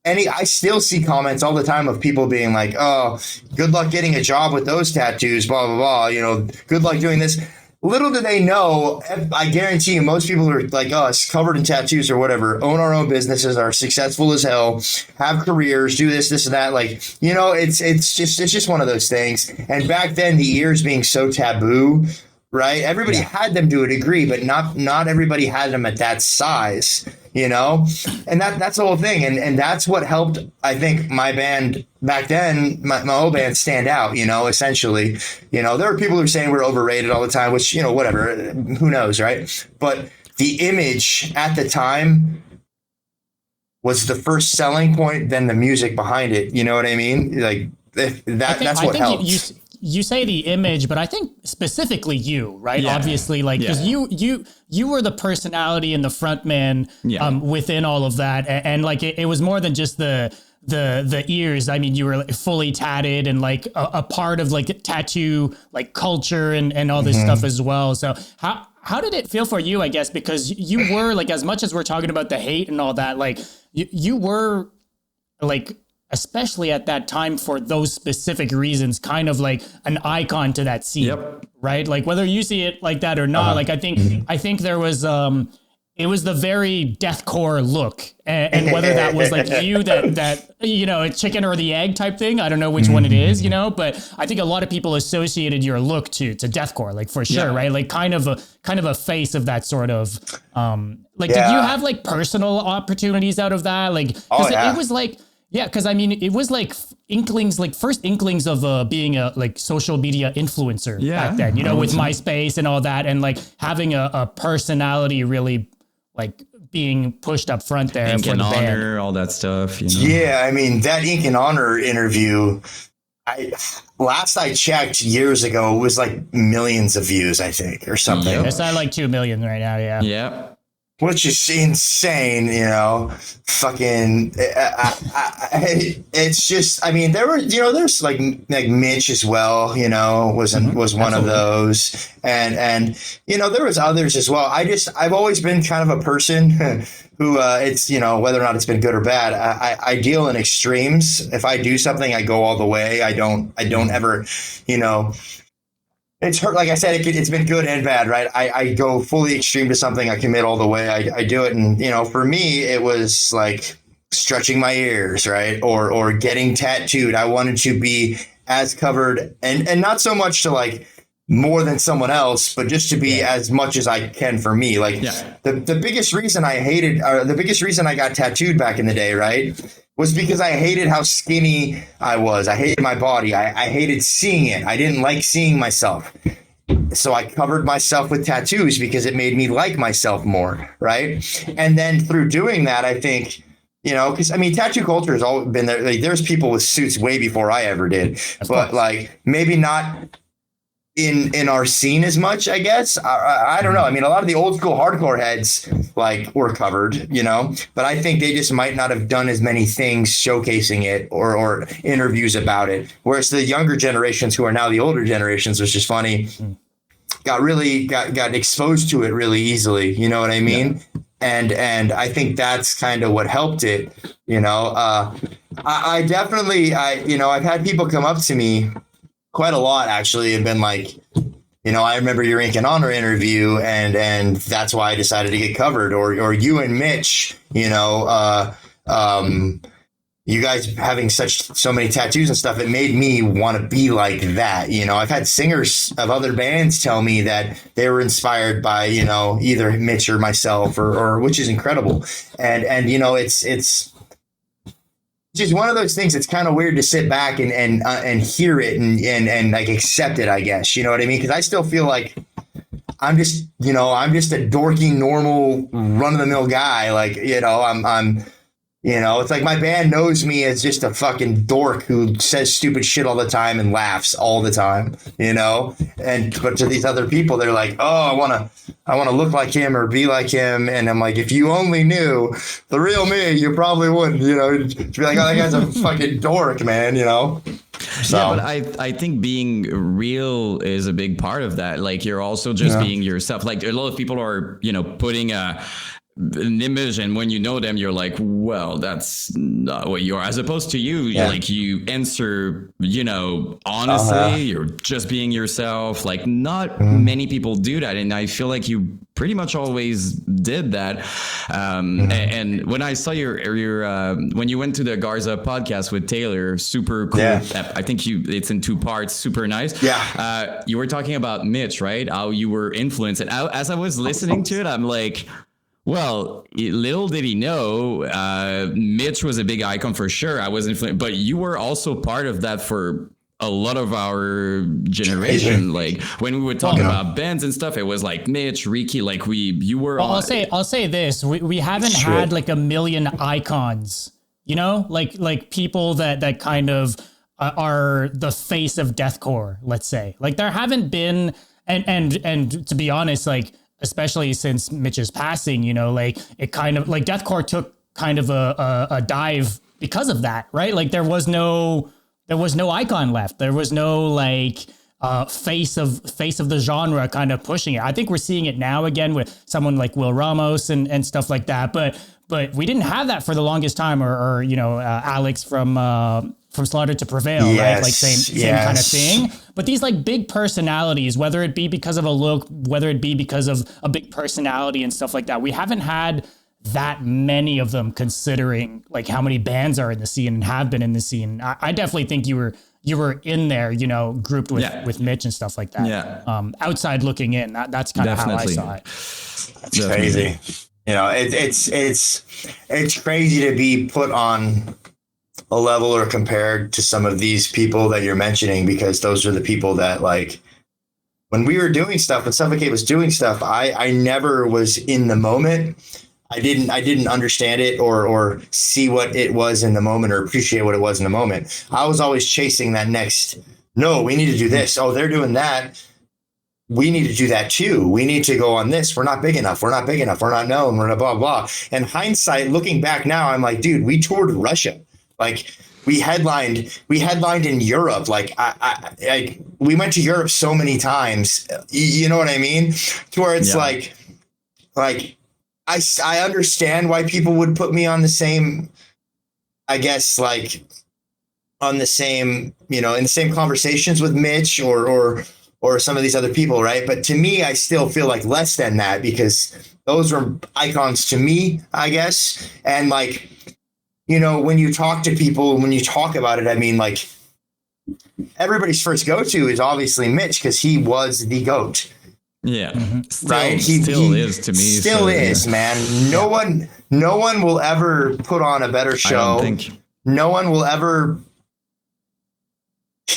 I still see comments all the time of people being like, oh, good luck getting a job with those tattoos, blah, blah, blah. You know, good luck doing this. Little do they know, I guarantee you, most people are like us, covered in tattoos or whatever, own our own businesses, are successful as hell, have careers, do this and that. Like, you know, it's just one of those things. And back then, the ears being so taboo, right? Everybody had them to a degree, but not everybody had them at that size, you know? And that's the whole thing. And that's what helped, I think, my band back then, my old band, stand out, you know, essentially. You know, there are people who are saying we're overrated all the time, which, you know, whatever, who knows, right? But the image at the time was the first selling point, then the music behind it. You know what I mean? Like that's what helped.
You say the image, but I think specifically you, right? Yeah. Obviously, like, because you were the personality and the front man within all of that. And like, it was more than just the ears. I mean, you were fully tatted and like a part of like tattoo, like culture and all this stuff as well. So how did it feel for you, I guess, because you were like, as much as we're talking about the hate and all that, like you were like, especially at that time for those specific reasons, kind of like an icon to that scene, right? Like whether you see it like that or not, like I think there was, it was the very deathcore look, and whether that was like you that you know, a chicken or the egg type thing. I don't know which one it is, you know, but I think a lot of people associated your look to deathcore, like for sure, right? Like kind of a face of that sort of. Like, did you have like personal opportunities out of that? Like, it was like. Yeah, because I mean, it was like first inklings of being a like social media influencer back then, you know, with MySpace and all that, and like having a personality really like being pushed up front there.
Ink and Honor, all that stuff. You know?
Yeah, I mean, that Ink and Honor interview, last I checked years ago, it was like millions of views, I think, or something.
It's not like 2 million right now,
Yeah.
Which is insane, you know, fucking, it's just, I mean, there were, you know, there's like Mitch as well, you know, was one of those. And, you know, there was others as well. I've always been kind of a person who, it's, you know, whether or not it's been good or bad, I deal in extremes. If I do something, I go all the way. I don't ever, you know, it's hurt. Like I said, it's been good and bad, right? I go fully extreme to something. I commit all the way. I do it. And, you know, for me, it was like stretching my ears, right? Or getting tattooed. I wanted to be as covered and not so much to like more than someone else, but just to be as much as I can for me. Like the biggest reason I hated, or the biggest reason I got tattooed back in the day, right, was because I hated how skinny I was. I hated my body. I hated seeing it. I didn't like seeing myself. So I covered myself with tattoos because it made me like myself more, right? And then through doing that, I think, you know, because I mean, tattoo culture has always been there. Like, there's people with suits way before I ever did, but like maybe not in our scene as much, I guess. I don't know. I mean, a lot of the old school hardcore heads like were covered, you know, but I think they just might not have done as many things showcasing it or interviews about it. Whereas the younger generations, who are now the older generations, which is funny, got exposed to it really easily. You know what I mean? Yeah. And I think that's kind of what helped it. You know, I definitely, you know, I've had people come up to me quite a lot actually and been like, you know, I remember your Ink and Honor interview and that's why I decided to get covered, or you and Mitch, you know, you guys having so many tattoos and stuff, it made me want to be like that. You know, I've had singers of other bands tell me that they were inspired by, you know, either Mitch or myself or which is incredible. And, you know, it's just one of those things. It's kind of weird to sit back and hear it and like accept it, I guess. You know what I mean? Because I still feel like I'm just a dorky, normal, run of the mill guy. Like, you know, I'm you know, it's like my band knows me as just a fucking dork who says stupid shit all the time and laughs all the time, you know? But to these other people, they're like, oh, I want to look like him or be like him. And I'm like, if you only knew the real me, you probably wouldn't, you know, be like, oh, that guy's a fucking dork, man, you know? So.
Yeah, but I think being real is a big part of that. Like, you're also just being yourself. Like, a lot of people are, you know, putting an image, and when you know them, you're like, well, that's not what you are, as opposed to you, like, you answer, you know, honestly, you're just being yourself. Like, not many people do that, and I feel like you pretty much always did that. And when I saw your when you went to the Garza podcast with Taylor, super cool. I think it's in 2 parts, super nice. You were talking about Mitch, right? How you were influenced, and as I was listening to it, I'm like, well, little did he know, Mitch was a big icon for sure. I was influenced, but you were also part of that for a lot of our generation. Like, when we would talk about bands and stuff, it was like Mitch, Ricky, like you were.
Well, I'll say this: we haven't had like a million icons, you know, like people that kind of are the face of deathcore. Let's say, like, there haven't been, and to be honest, like, especially since Mitch's passing, you know, like, it kind of like deathcore took kind of a dive because of that, right? Like, there was no icon left. There was no like face of the genre kind of pushing it. I think we're seeing it now again with someone like Will Ramos and stuff like that. But we didn't have that for the longest time, or you know, Alex from Slaughter to Prevail, right? Like same kind of thing. But these like big personalities, whether it be because of a look, whether it be because of a big personality and stuff like that, we haven't had that many of them, considering like how many bands are in the scene and have been in the scene. I definitely think you were in there, you know, grouped with Mitch and stuff like that. Yeah. Outside looking in, that's kind of how I saw it.
That's crazy. You know, it's crazy to be put on a level or compared to some of these people that you're mentioning, because those are the people that, like, when we were doing stuff, when Suffokate was doing stuff, I never was in the moment. I didn't understand it or see what it was in the moment or appreciate what it was in the moment. I was always chasing that next, no, we need to do this. Oh, they're doing that. We need to do that too. We need to go on this. We're not big enough. We're not big enough. We're not known. We're not blah, blah. And hindsight, looking back now, I'm like, dude, we toured Russia. Like, we headlined in Europe. Like, we went to Europe so many times. You know what I mean? To where it's like I understand why people would put me on the same, I guess, like, on the same, you know, in the same conversations with Mitch or some of these other people, right? But to me, I still feel like less than that, because those were icons to me, I guess. And like, you know, when you talk to people, when you talk about it, I mean, like, everybody's first go-to is obviously Mitch because he was the GOAT.
Yeah,
Right?
He is to me.
Still is, man. No one will ever put on a better show.
I don't think.
No one will ever.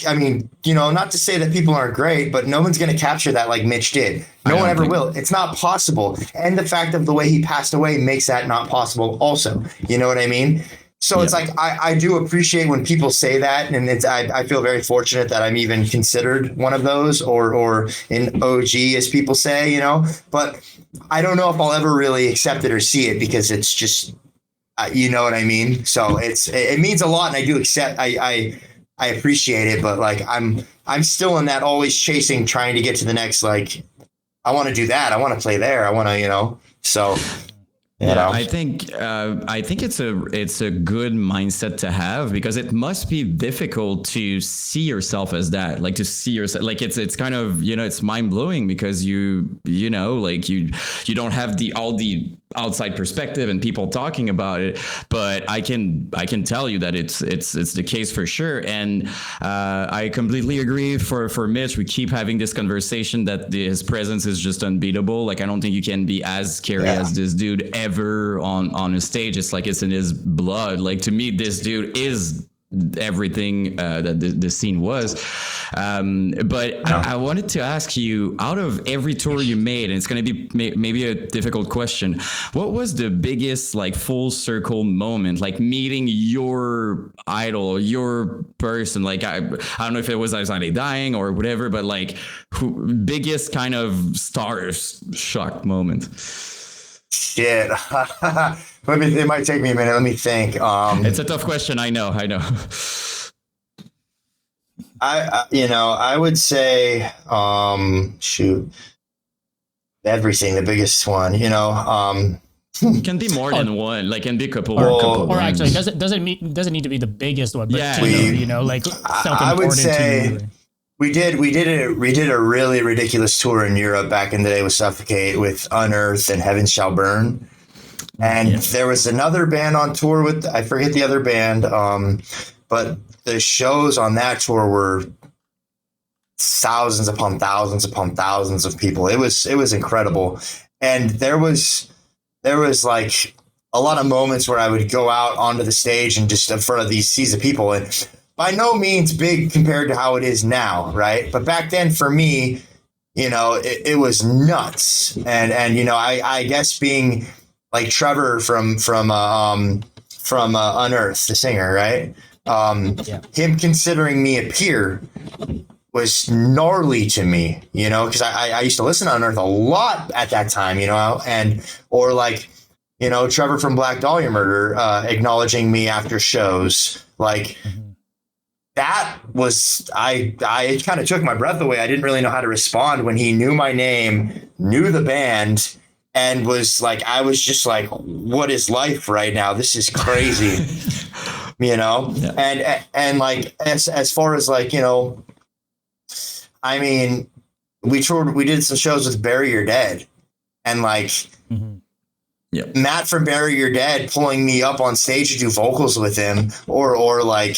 I mean, you know, not to say that people aren't great, but no one's going to capture that like Mitch did. No one ever will. It's not possible. And the fact of the way he passed away makes that not possible also. You know what I mean? So it's like, I do appreciate when people say that. And I feel very fortunate that I'm even considered one of those or an OG, as people say, you know, but I don't know if I'll ever really accept it or see it because it's just, you know what I mean? So it means a lot. And I do accept, I appreciate it, but like, I'm still in that always chasing, trying to get to the next, like, I want to do that. I want to play there. I want to, you know, so.
Yeah, I think it's a good mindset to have because it must be difficult to see yourself as that, like to see yourself like it's kind of, you know, it's mind blowing because you know, like you don't have all the outside perspective and people talking about it, but I can tell you that it's the case for sure. And I completely agree for Mitch. We keep having this conversation that his presence is just unbeatable. Like I don't think you can be as scary as this dude ever on a stage. It's like it's in his blood. Like to me, this dude is everything that the scene was. But I wanted to ask you, out of every tour you made, and it's going to be maybe a difficult question, what was the biggest like full circle moment, like meeting your idol, your person? Like I don't know if it was Alexander dying or whatever, but like biggest kind of star shock moment.
Shit. It might take me a minute. Let me think.
It's a tough question. I know.
I would say, shoot, everything, the biggest one, you know,
it can be more than one, like can be a couple
or actually doesn't need to be the biggest one, but you know, like self-important.
I would say we did a really ridiculous tour in Europe back in the day with Suffocate, with Unearth and Heaven Shall Burn. And there was another band on tour with, I forget the other band, but the shows on that tour were thousands upon thousands upon thousands of people. It was incredible. And there was like a lot of moments where I would go out onto the stage and just in front of these seas of people, and by no means big compared to how it is now, right? But back then for me, you know, it was nuts. And you know, I guess being like Trevor from Unearth, the singer, right? Him considering me a peer was gnarly to me, you know, because I used to listen to Unearth a lot at that time, you know, or like, you know, Trevor from Black Dahlia Murder acknowledging me after shows, like. That was, it kind of took my breath away. I didn't really know how to respond when he knew my name, knew the band, and was like, I was just like, what is life right now? This is crazy, you know? Yeah. And like, as far as like, you know, I mean, we did some shows with Bury Your Dead, and like, Matt from Bury Your Dead pulling me up on stage to do vocals with him, or like,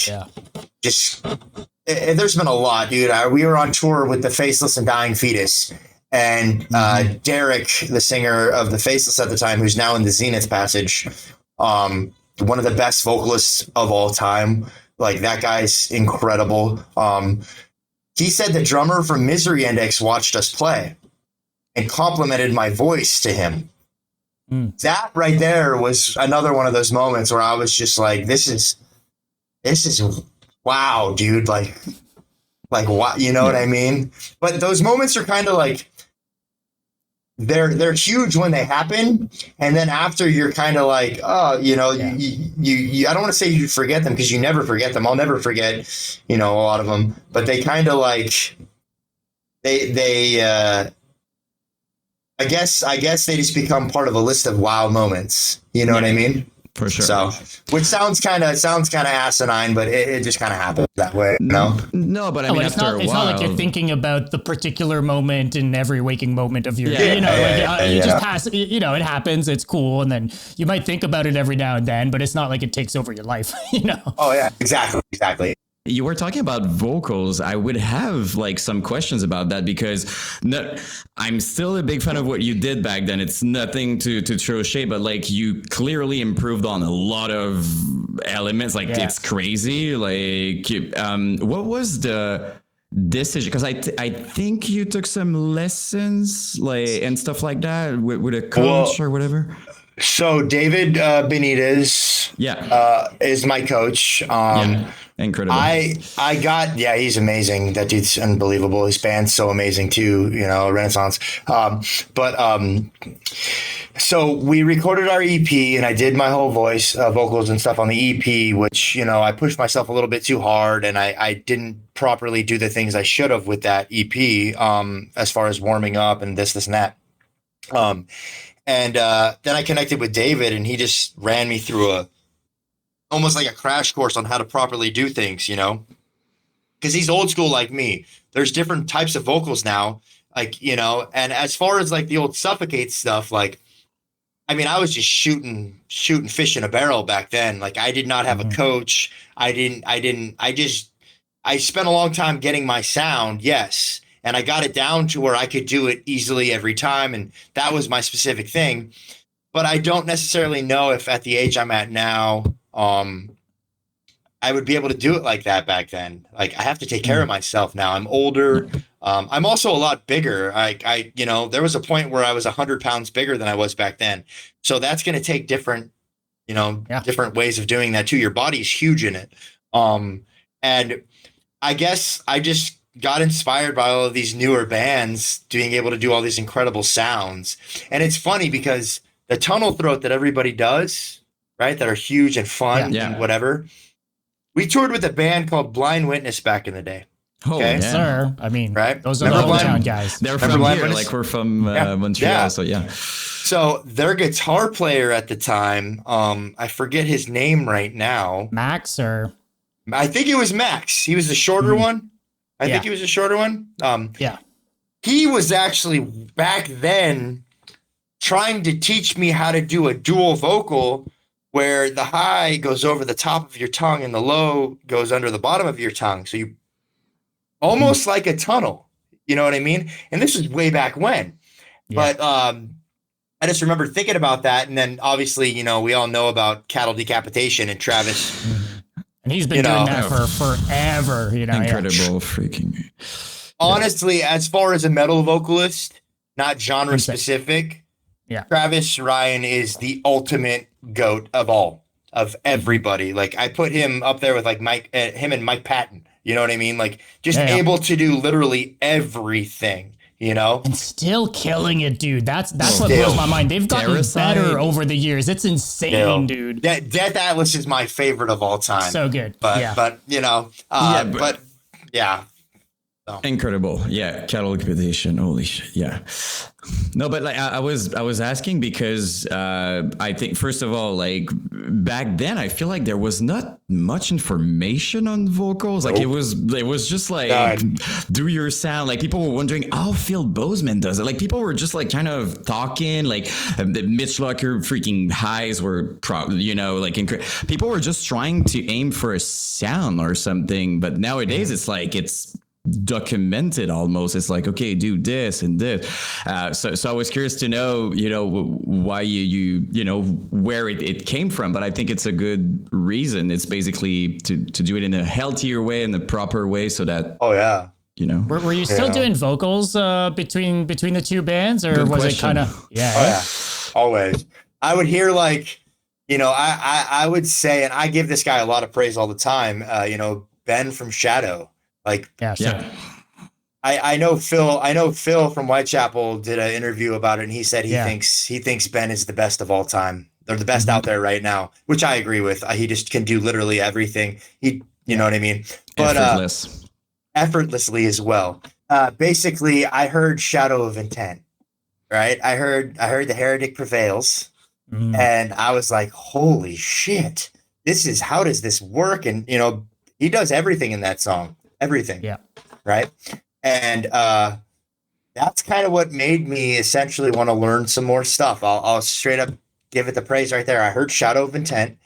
just there's been a lot, dude. We were on tour with the Faceless and Dying Fetus, and Derek, the singer of the Faceless at the time, who's now in the Zenith Passage, one of the best vocalists of all time. Like that guy's incredible. He said the drummer from Misery Index watched us play and complimented my voice to him. That right there was another one of those moments where I was just like, this is wow, dude. Like what, you know what I mean? But those moments are kind of like, they're huge when they happen. And then after you're kind of like, oh, you know, you I don't want to say you forget them because you never forget them. I'll never forget, you know, a lot of them, but they kind of like, I guess they just become part of a list of wow moments. You know what I mean?
For sure.
So, which sounds kind of asinine, but it just kind of happens that way, you know?
No, but I mean,
it's
after a while,
it's not like you're thinking about the particular moment in every waking moment of your day. You know, you just pass. You know, it happens. It's cool, and then you might think about it every now and then, but it's not like it takes over your life. You know?
Oh yeah, exactly.
You were talking about vocals. I would have like some questions about that because I'm still a big fan of what you did back then. It's nothing to throw shade, but like you clearly improved on a lot of elements. Like it's crazy. Like what was the decision? Because I think you took some lessons like and stuff like that with a coach or whatever.
So David Benitez is my coach.
Incredible.
I got, he's amazing. That dude's unbelievable. His band's so amazing too, you know, Renaissance. So we recorded our EP and I did my whole voice, vocals and stuff on the EP, which, you know, I pushed myself a little bit too hard and I didn't properly do the things I should have with that EP, as far as warming up and this and that. And then I connected with David and he just ran me through almost like a crash course on how to properly do things, you know, because he's old school like me. There's different types of vocals now, like, you know, and as far as like the old Suffokate stuff, like, I mean, I was just shooting fish in a barrel back then. Like I did not have a coach. I spent a long time getting my sound. Yes. And I got it down to where I could do it easily every time. And that was my specific thing. But I don't necessarily know if at the age I'm at now, I would be able to do it like that back then. Like I have to take care of myself now. I'm older. I'm also a lot bigger. I you know, there was a point where I was 100 pounds bigger than I was back then. So that's going to take different, you know, different ways of doing that too. Your body's huge in it. And I guess I just got inspired by all of these newer bands being able to do all these incredible sounds. And it's funny because the tunnel throat that everybody does, right, that are huge and fun and whatever. We toured with a band called Blind Witness back in the day.
Okay? Oh, sir. I mean,
right?
Those are the hometown guys.
They're from here, like we're from Montreal, so yeah.
So their guitar player at the time, I forget his name right now.
Max, or?
I think it was Max. He was the shorter one. I think he was the shorter one. He was actually back then trying to teach me how to do a dual vocal where the high goes over the top of your tongue and the low goes under the bottom of your tongue. So you almost like a tunnel, you know what I mean? And this was way back when, but, I just remember thinking about that. And then obviously, you know, we all know about Cattle Decapitation and Travis.
And he's been doing that for forever, you know.
Incredible freaking.
Honestly, as far as a metal vocalist, not genre specific, Travis Ryan is the ultimate GOAT of everybody. Like I put him up there with like him and Mike Patton. You know what I mean? Like just able to do literally everything, you know?
And still killing it, dude. That's what blows my mind. They've gotten better over the years. It's insane, dude.
Death Atlas is my favorite of all time.
So good.
But you know,
incredible. Yeah. Cattle Decapitation. Holy shit. Yeah. No, but like I was asking because I think first of all, like back then, I feel like there was not much information on vocals. Like it was just like do your sound. Like people were wondering how Phil Bozeman does it. Like people were just like kind of talking. Like the Mitch Locker freaking highs were people were just trying to aim for a sound or something. But nowadays, it's like it's documented almost. It's like, okay, do this and this. So I was curious to know, you know, why you know, where it came from. But I think it's a good reason. It's basically to do it in a healthier way, in the proper way, so that.
Oh yeah.
You know,
were you still doing vocals between the two bands, or was it kind of
always? I would hear like, you know, I would say, and I give this guy a lot of praise all the time. You know, Ben from Shadow. Like, I know Phil from Whitechapel did an interview about it, and he said he thinks Ben is the best of all time. They're the best out there right now, which I agree with. He just can do literally everything. You know what I mean? But effortlessly as well. Basically, I heard Shadow of Intent, right? I heard The Heretic Prevails, And I was like, holy shit, how does this work? And, he does everything in that song, everything.
Yeah.
Right. And, that's kind of what made me essentially want to learn some more stuff. I'll straight up give it the praise right there. I heard Shadow of Intent.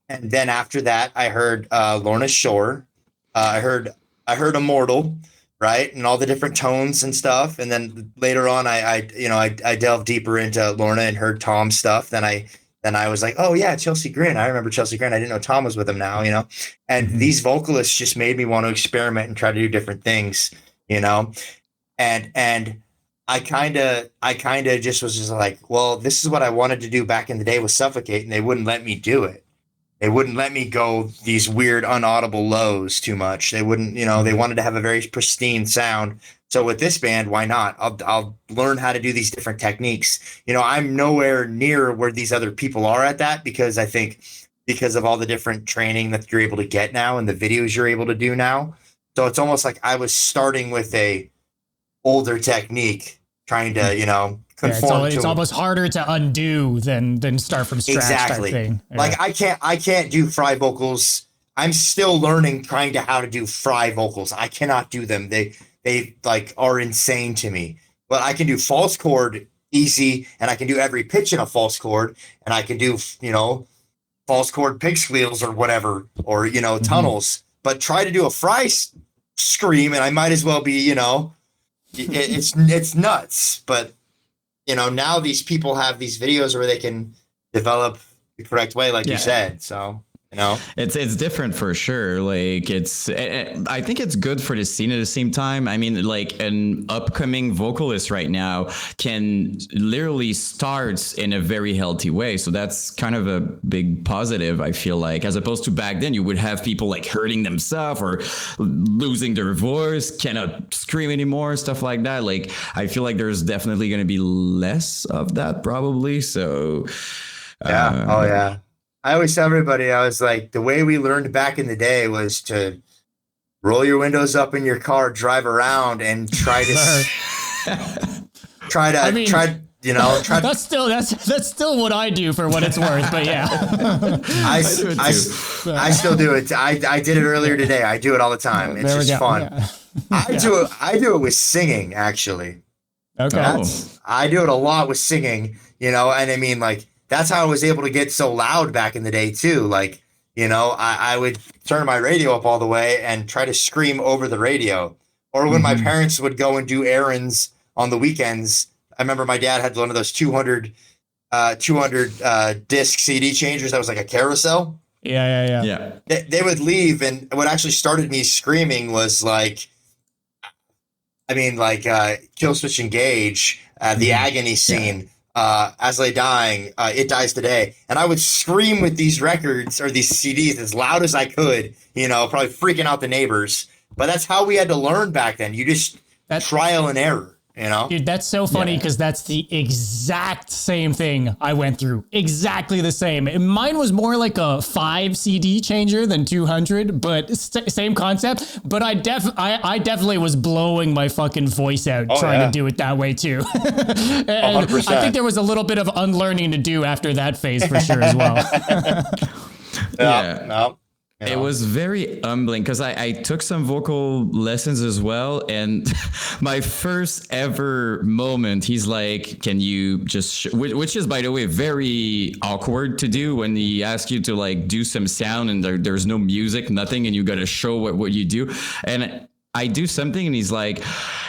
And then after that, I heard Lorna Shore. I heard Immortal, right, and all the different tones and stuff. And then later on, I delved deeper into Lorna and heard Tom's stuff. Then I was like, oh yeah, Chelsea Grin. I remember Chelsea Grin. I didn't know Tom was with him now, And these vocalists just made me want to experiment and try to do different things, And I kind of just was just like, well, this is what I wanted to do back in the day with Suffokate, and they wouldn't let me do it. They wouldn't let me go these weird unaudible lows too much. They wouldn't, they wanted to have a very pristine sound. So with this band, why not? I'll learn how to do these different techniques. I'm nowhere near where these other people are at that, because I think because of all the different training that you're able to get now and the videos you're able to do now. So it's almost like I was starting with a older technique, trying to, conform
it's almost harder to undo than start from scratch.
Exactly.
Type thing. Yeah.
Like I can't do fry vocals. I'm still learning, trying to how to do fry vocals. I cannot do them. They like are insane to me. But I can do false chord easy, and I can do every pitch in a false chord, and I can do false chord pig squeals or whatever, or tunnels. But try to do a fry scream, and I might as well be it's nuts. But now these people have these videos where they can develop the correct way, like you said. So,
it's different for sure. Like I think it's good for the scene at the same time. I mean, like an upcoming vocalist right now can literally start in a very healthy way. So that's kind of a big positive, I feel like, as opposed to back then you would have people like hurting themselves or losing their voice, cannot scream anymore, stuff like that. Like, I feel like there's definitely going to be less of that probably. So
yeah. I always tell everybody, I was like, the way we learned back in the day was to roll your windows up in your car, drive around, and try to. That's
still what I do for what it's worth. But yeah,
I still do it. I did it earlier today. I do it all the time. It's just fun. Yeah. I do it with singing, actually.
Okay.
I do it a lot with singing, and I mean, like, that's how I was able to get so loud back in the day too. Like, I would turn my radio up all the way and try to scream over the radio. Or when my parents would go and do errands on the weekends, I remember my dad had one of those 200 disc CD changers that was like a carousel.
Yeah.
They would leave, and what actually started me screaming was like, Kill Switch Engage, the agony scene. Yeah. As Lay Dying, It Dies Today. And I would scream with these records or these CDs as loud as I could, probably freaking out the neighbors. But that's how we had to learn back then. That's trial and error,
Dude, that's so funny because that's the exact same thing I went through. Exactly the same. Mine was more like a 5 CD changer than 200, but same concept. But I definitely was blowing my fucking voice out trying to do it that way too. And 100%. I think there was a little bit of unlearning to do after that phase for sure as well.
No.
It was very humbling because I took some vocal lessons as well. And my first ever moment, he's like, can you just, which is, by the way, very awkward to do when he asks you to like do some sound and there's no music, nothing, and you got to show what you do. And I do something and he's like,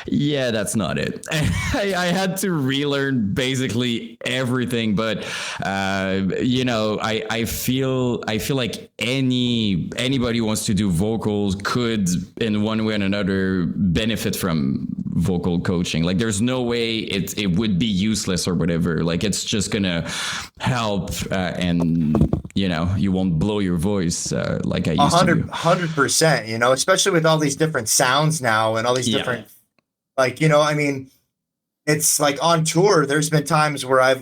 yeah, that's not it. I had to relearn basically everything, but I feel like anybody who wants to do vocals could in one way or another benefit from vocal coaching. Like there's no way it would be useless or whatever. Like it's just gonna help and you won't blow your voice like I used to do.
100%, especially with all these different sounds now and all these different, it's like on tour, there's been times where I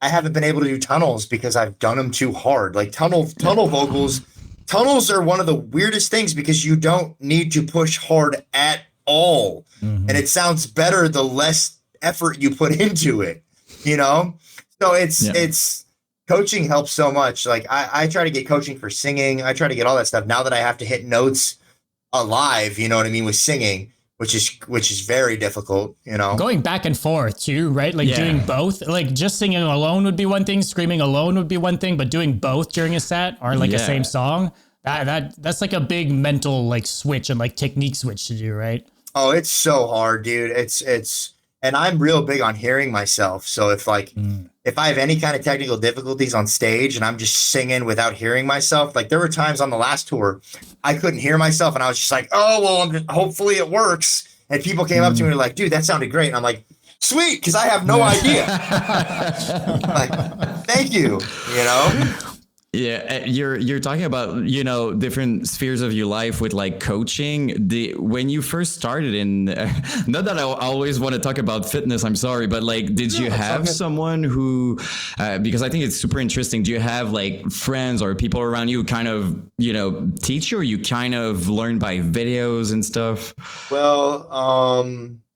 haven't been able to do tunnels because I've done them too hard. Like tunnel vocals, tunnels are one of the weirdest things because you don't need to push hard at all. And it sounds better the less effort you put into it, So So it's coaching helps so much. Like I try to get coaching for singing. I try to get all that stuff now that I have to hit notes alive, you know what I mean, with singing, which is very difficult, you know.
Going back and forth too, right? Like doing both. Like just singing alone would be one thing, screaming alone would be one thing, but doing both during a set or like a same song, that's like a big mental like switch and like technique switch to do, right?
Oh, it's so hard, dude. It's and I'm real big on hearing myself. So if I have any kind of technical difficulties on stage and I'm just singing without hearing myself, like there were times on the last tour I couldn't hear myself and I was just like, oh, well, hopefully it works. And people came up to me and were like, dude, that sounded great. And I'm like, sweet, because I have no idea. Like, thank you, you know?
Yeah, you're talking about, you know, different spheres of your life with like coaching. When you first started in, not that I always want to talk about fitness, I'm sorry, but like, did you have someone who, because I think it's super interesting, do you have like friends or people around you kind of, you know, teach you, or you kind of learn by videos and stuff?
Well,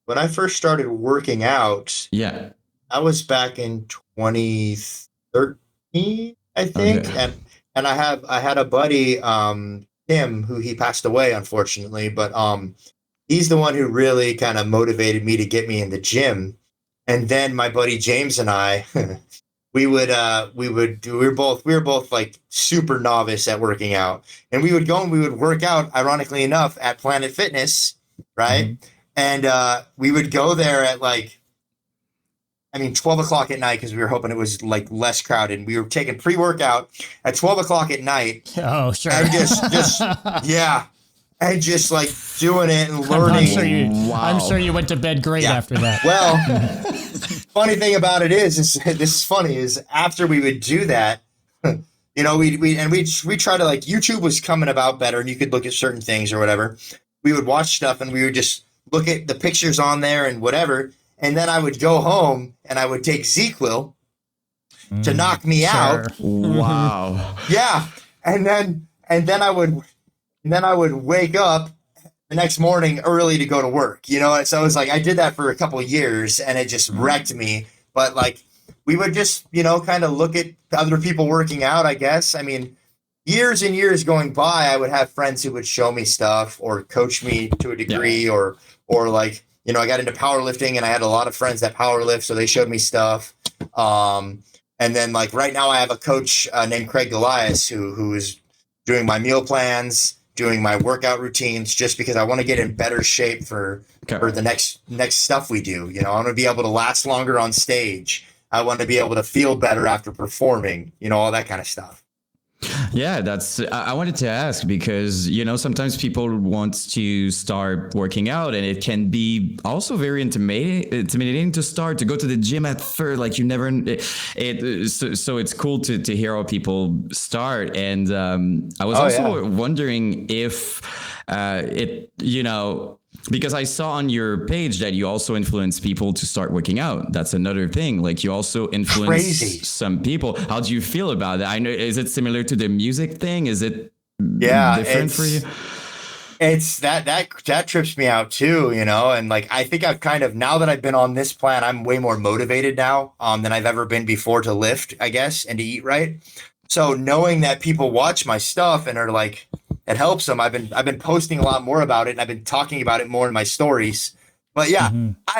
when I first started working out, I was back in 2013. I think, and I had a buddy, Tim, who he passed away unfortunately, but he's the one who really kind of motivated me to get me in the gym. And then my buddy James and I, we were both like super novice at working out, and we would go and we would work out, ironically enough, at Planet Fitness, right? And we would go there at like, 12 o'clock at night, because we were hoping it was like less crowded. We were taking pre-workout at 12 o'clock at night.
Oh, sure.
And just and just like doing it and learning.
I'm sure you went to bed great after that.
Well, funny thing about it is this is funny, is after we would do that, you know, we try to, like, YouTube was coming about better and you could look at certain things or whatever. We would watch stuff and we would just look at the pictures on there and whatever. And then I would go home and I would take ZzzQuil to knock me out.
Wow.
Yeah. And then I would wake up the next morning early to go to work, you know? So it was like, I did that for a couple of years and it just wrecked me. But like, we would just, you know, kind of look at other people working out, I guess. I mean, years and years going by, I would have friends who would show me stuff or coach me to a degree or like, you know, I got into powerlifting and I had a lot of friends that powerlift, so they showed me stuff. And then like right now I have a coach named Craig Golias who is doing my meal plans, doing my workout routines, just because I want to get in better shape for the next stuff we do. You know, I want to be able to last longer on stage. I want to be able to feel better after performing, you know, all that kind of stuff.
Yeah, I wanted to ask because, you know, sometimes people want to start working out and it can be also very intimidating to start, to go to the gym at first, like you never, so it's cool to hear how people start. And I was wondering if you know, because I saw on your page that you also influence people to start working out. That's another thing. Like you also influence some people. How do you feel about that? I know, is it similar to the music thing? Is it different for you?
It's that trips me out too, you know? And like, I think I've kind of, now that I've been on this plan, I'm way more motivated now than I've ever been before to lift, I guess, and to eat right. So knowing that people watch my stuff and are like, it helps them. I've been posting a lot more about it and I've been talking about it more in my stories. But yeah,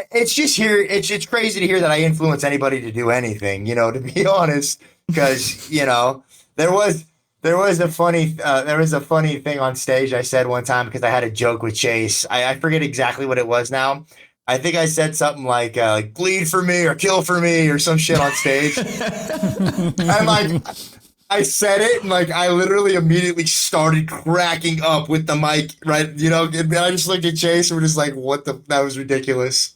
it's just here. It's crazy to hear that I influence anybody to do anything, you know, to be honest, because, you know, there was a funny thing on stage I said one time because I had a joke with Chase. I forget exactly what it was now. I think I said something like bleed for me or kill for me or some shit on stage. And like, I said it and like I literally immediately started cracking up with the mic, right? You know, and I just looked at Chase and we're just like, that was ridiculous,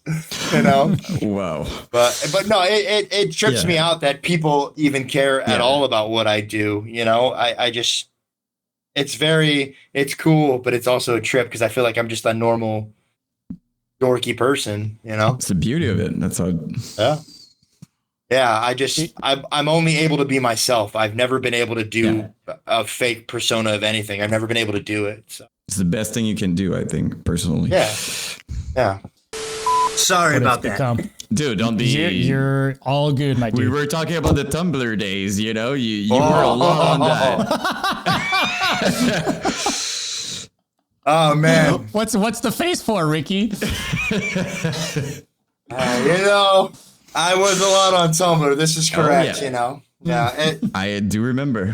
you know? Wow. But no, it trips me out that people even care at all about what I do. You know, I just, it's cool, but it's also a trip because I feel like I'm just a normal dorky person, you know?
It's the beauty of it. That's how.
Yeah. Yeah, I'm only able to be myself. I've never been able to do a fake persona of anything. I've never been able to do it. So.
It's the best thing you can do, I think, personally.
Yeah. Yeah. Sorry about that.
Dude, don't be.
You're all good, my dude.
We were talking about the Tumblr days, you know? You were alone on that.
Oh, man.
What's the face for, Ricky?
I was a lot on Tumblr. This is correct, Yeah.
I do remember.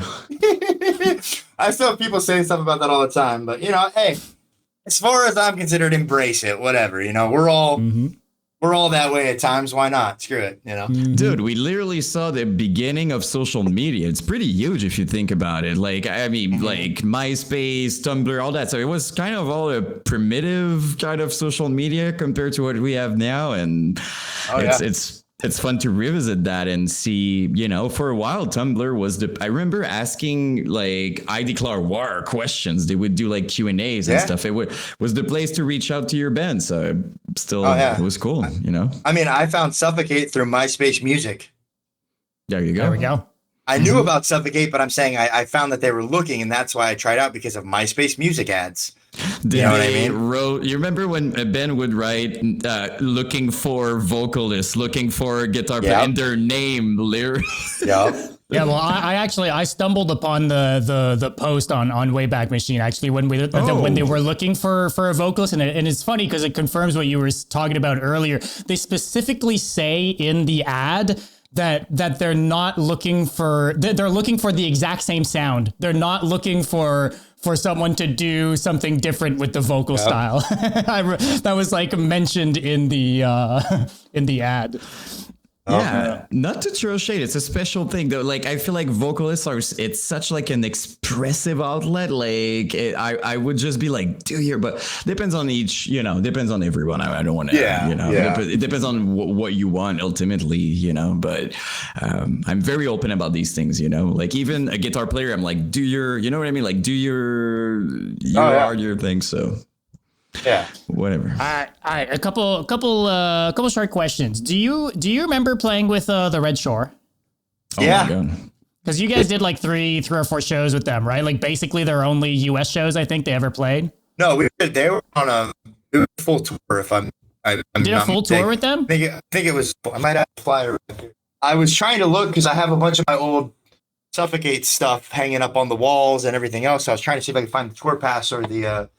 I still have people saying stuff about that all the time, but hey, as far as I'm considered, embrace it. Whatever, we're all that way at times. Why not? Screw it,
Dude, we literally saw the beginning of social media. It's pretty huge if you think about it. Like, I mean, like MySpace, Tumblr, all that. So it was kind of all a primitive kind of social media compared to what we have now, and it's fun to revisit that and see, for a while, Tumblr was I remember asking like I Declare War questions. They would do like Q&As and stuff. It was the place to reach out to your band. So it was cool,
I mean, I found Suffokate through MySpace Music.
There you go.
There we go.
I knew about Suffokate, but I'm saying I found that they were looking, and that's why I tried out because of MySpace Music ads.
You know what I mean? You remember when Ben would write looking for vocalists, looking for guitar player, and their name literally.
Yep.
Yeah, well, I stumbled upon the post on Wayback Machine actually when they were looking for a vocalist, and it's funny because it confirms what you were talking about earlier. They specifically say in the ad that they're not looking for they're looking for the exact same sound. They're not looking for someone to do something different with the vocal style. That was like mentioned in the ad.
Yeah, not to throw shade. It's a special thing though. Like I feel like vocalists it's such like an expressive outlet. Like I would just be like, but depends on depends on everyone. I don't want to, it depends on what you want ultimately, but I'm very open about these things, like even a guitar player, I'm like, do your thing. So.
Yeah.
Whatever.
All right. A couple short questions. Do you remember playing with the Red Shore?
Oh my God.
Because you guys did like three or four shows with them, right? Like basically their only U.S. shows I think they ever played.
No, they were on a full tour. If I'm
did a full tour with them?
I think it was. I might have a flyer. I was trying to look because I have a bunch of my old Suffokate stuff hanging up on the walls and everything else. So I was trying to see if I could find the tour pass or the.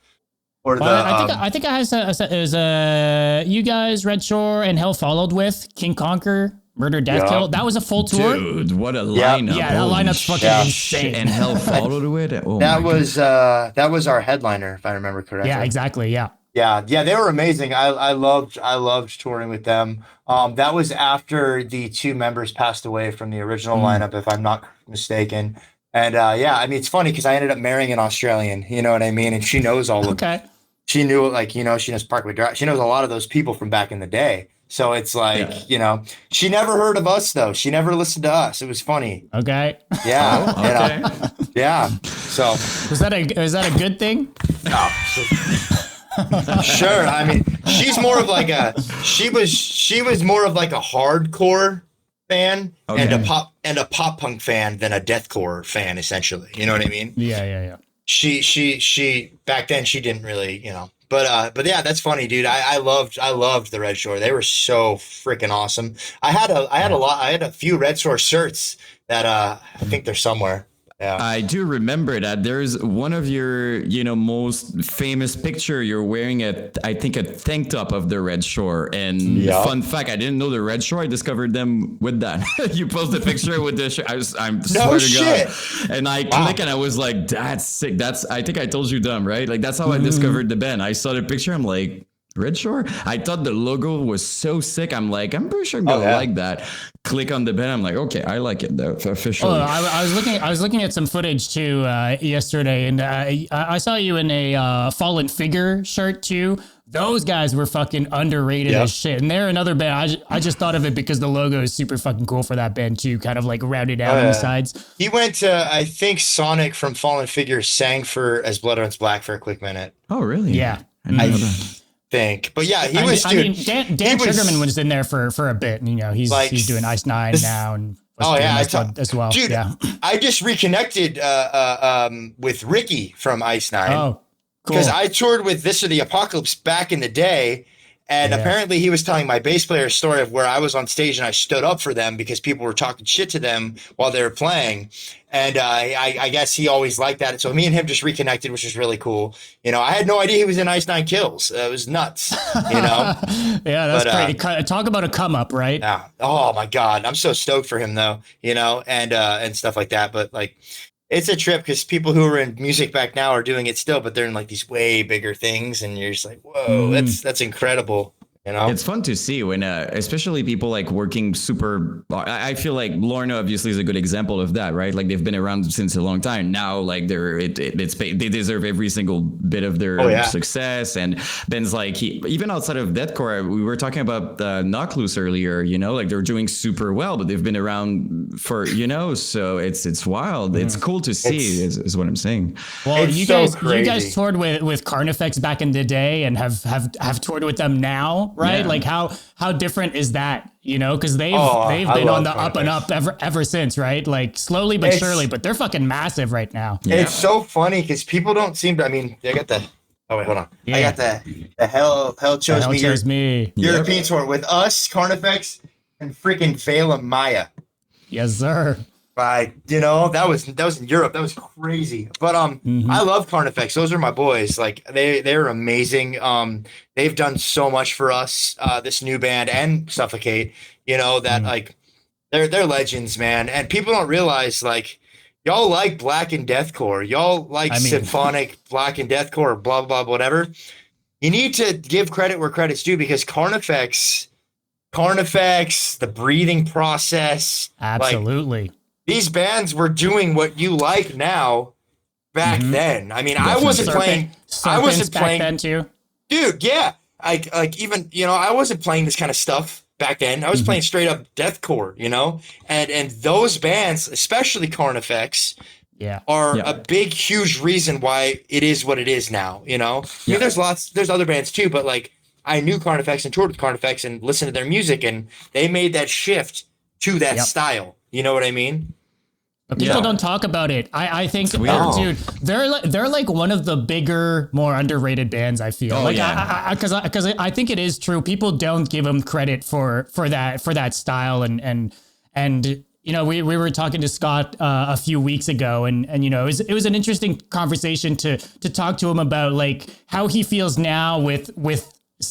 I think I have you guys, Red Shore, and Hell Followed with King Conquer, Murder, Death, Kill. That was a full tour.
Dude, what a lineup!
Yeah, that lineup's fucking insane.
And Hell Followed with it.
That was our headliner, if I remember correctly.
Yeah, exactly. Yeah.
Yeah, they were amazing. I loved touring with them. That was after the two members passed away from the original lineup, if I'm not mistaken. And I mean, it's funny because I ended up marrying an Australian, you know what I mean? And she knows all of them. She knew, she knows Parkway Drive. She knows a lot of those people from back in the day. So it's like, she never heard of us, though. She never listened to us. It was funny.
Okay.
Yeah. Okay. Yeah. So.
Was that a good thing?
No. Sure. I mean, she was more of like a hardcore fan and a pop punk fan than a deathcore fan, essentially. You know what I mean?
Yeah.
She back then she didn't really, but yeah, that's funny, dude. I loved the Red Shore. They were so freaking awesome. I had a few Red Shore shirts that I think they're somewhere. Yeah.
I do remember that there's one of your, most famous picture. You're wearing I think a tank top of the Red Shore. And fun fact, I didn't know the Red Shore. I discovered them with that. You posted a picture with the I'm swear to God. And I click and I was like, that's sick. I think I told you them, right? Like that's how I discovered the band. I saw the picture. I'm like, Red Shore? I thought the logo was so sick. I'm like, I'm pretty sure I'm gonna like that. Click on the band. I'm like, okay, I like it though, officially.
I was looking at some footage too yesterday, and I saw you in a Fallen Figure shirt too. Those guys were fucking underrated as shit, and they're another band. I just thought of it because the logo is super fucking cool for that band too, kind of like rounded out on the sides.
He went to, I think Sonic from Fallen Figure sang for As Blood Runs Black for a quick minute.
Oh really?
Yeah.
I
think, but yeah, Dan
Sugarman was in there for a bit, and he's doing Ice Nine now, and as well.
Dude, I just reconnected with Ricky from Ice Nine.
Oh, cool.
Because I toured with This or the Apocalypse back in the day, And apparently he was telling my bass player a story of where I was on stage and I stood up for them because people were talking shit to them while they were playing. And I guess he always liked that. So me and him just reconnected, which was really cool. You know, I had no idea he was in Ice Nine Kills. It was nuts, you know?
Yeah, that's great. Talk about a come up, right?
Yeah. Oh my God. I'm so stoked for him though, you know, and stuff like that. But like, it's a trip because people who are in music back now are doing it still, but they're in like these way bigger things. And you're just like, whoa, that's incredible. You know,
it's fun to see when, especially people like working super. I feel like Lorna obviously is a good example of that, right? Like they've been around since a long time. Now, like they deserve every single bit of their success. And Ben's like, even outside of deathcore, we were talking about Knock Loose earlier. You know, like they're doing super well, but they've been around for so it's wild. It's cool to see, is what I'm saying.
Well, you guys toured with Carnifex back in the day and have toured with them now. Right? Yeah. Like how different is that? You know, because they've been on the up and up ever since, right? Like slowly but surely, but they're fucking massive right now.
Yeah. It's so funny because people don't seem to. I mean, I got the. Oh wait, hold on. Yeah. I got the Hell Chose Me. European tour with us, Carnifex, and freaking Vela Maya.
Yes, sir.
You know, that was in Europe. That was crazy. But I love Carnifex. Those are my boys. Like they're amazing. They've done so much for us, this new band and Suffokate, you know, that like they're legends, man. And people don't realize like y'all like black and deathcore. Y'all like symphonic black and deathcore, blah blah whatever. You need to give credit where credit's due because Carnifex, the breathing process.
Absolutely.
Like, these bands were doing what you like now back then. I mean, I wasn't playing
then too.
Dude, yeah. Like even, you know, I wasn't playing this kind of stuff back then. I was playing straight up deathcore, you know? And those bands, especially Carnifex, are a big, huge reason why it is what it is now, you know? I mean, there's other bands too, but like I knew Carnifex and toured with Carnifex and listened to their music and they made that shift to that style. You know what I mean?
But people don't talk about it. I think, dude, they're like one of the bigger, more underrated bands. I feel because I think it is true. People don't give them credit for that style and you know we were talking to Scott a few weeks ago and you know it was an interesting conversation to talk to him about like how he feels now with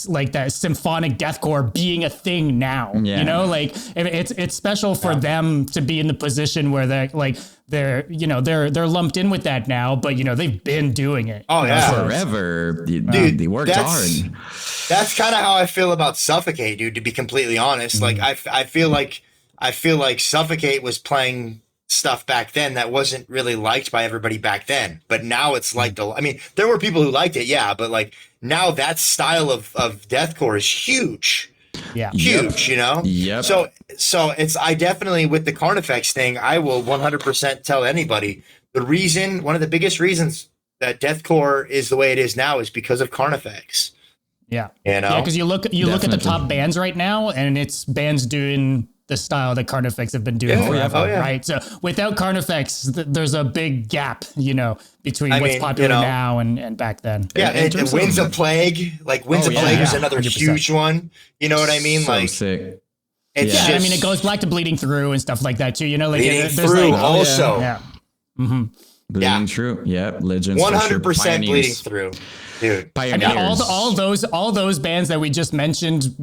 like that symphonic deathcore being a thing now, you know, like it's special for them to be in the position where they're lumped in with that now, but you know, they've been doing it.
Oh yeah. Forever. Dude, they worked hard.
That's kind of how I feel about Suffokate, dude, to be completely honest. Like I feel like Suffokate was playing stuff back then that wasn't really liked by everybody back then, but now it's liked. I mean, there were people who liked it, but like now that style of deathcore is huge, huge, you know. So it's I definitely with the Carnifex thing, I will 100% tell anybody one of the biggest reasons that deathcore is the way it is now is because of Carnifex.
Yeah,
you know,
because you look at the top bands right now, and it's bands doing the style that Carnifex have been doing forever, right? So without Carnifex, there's a big gap, you know, between what's popular now and back then.
Yeah, and Winds of Plague, like Winds of Plague is another 100%. Huge one. You know what I mean?
So
like
sick.
It's just,
I mean, it goes back to Bleeding Through and stuff like that too. You know, like
Bleeding Through
like,
also.
Bleeding Through. Yeah, legends.
100% Bleeding Through. Dude,
pioneers. I mean, all those bands that we just mentioned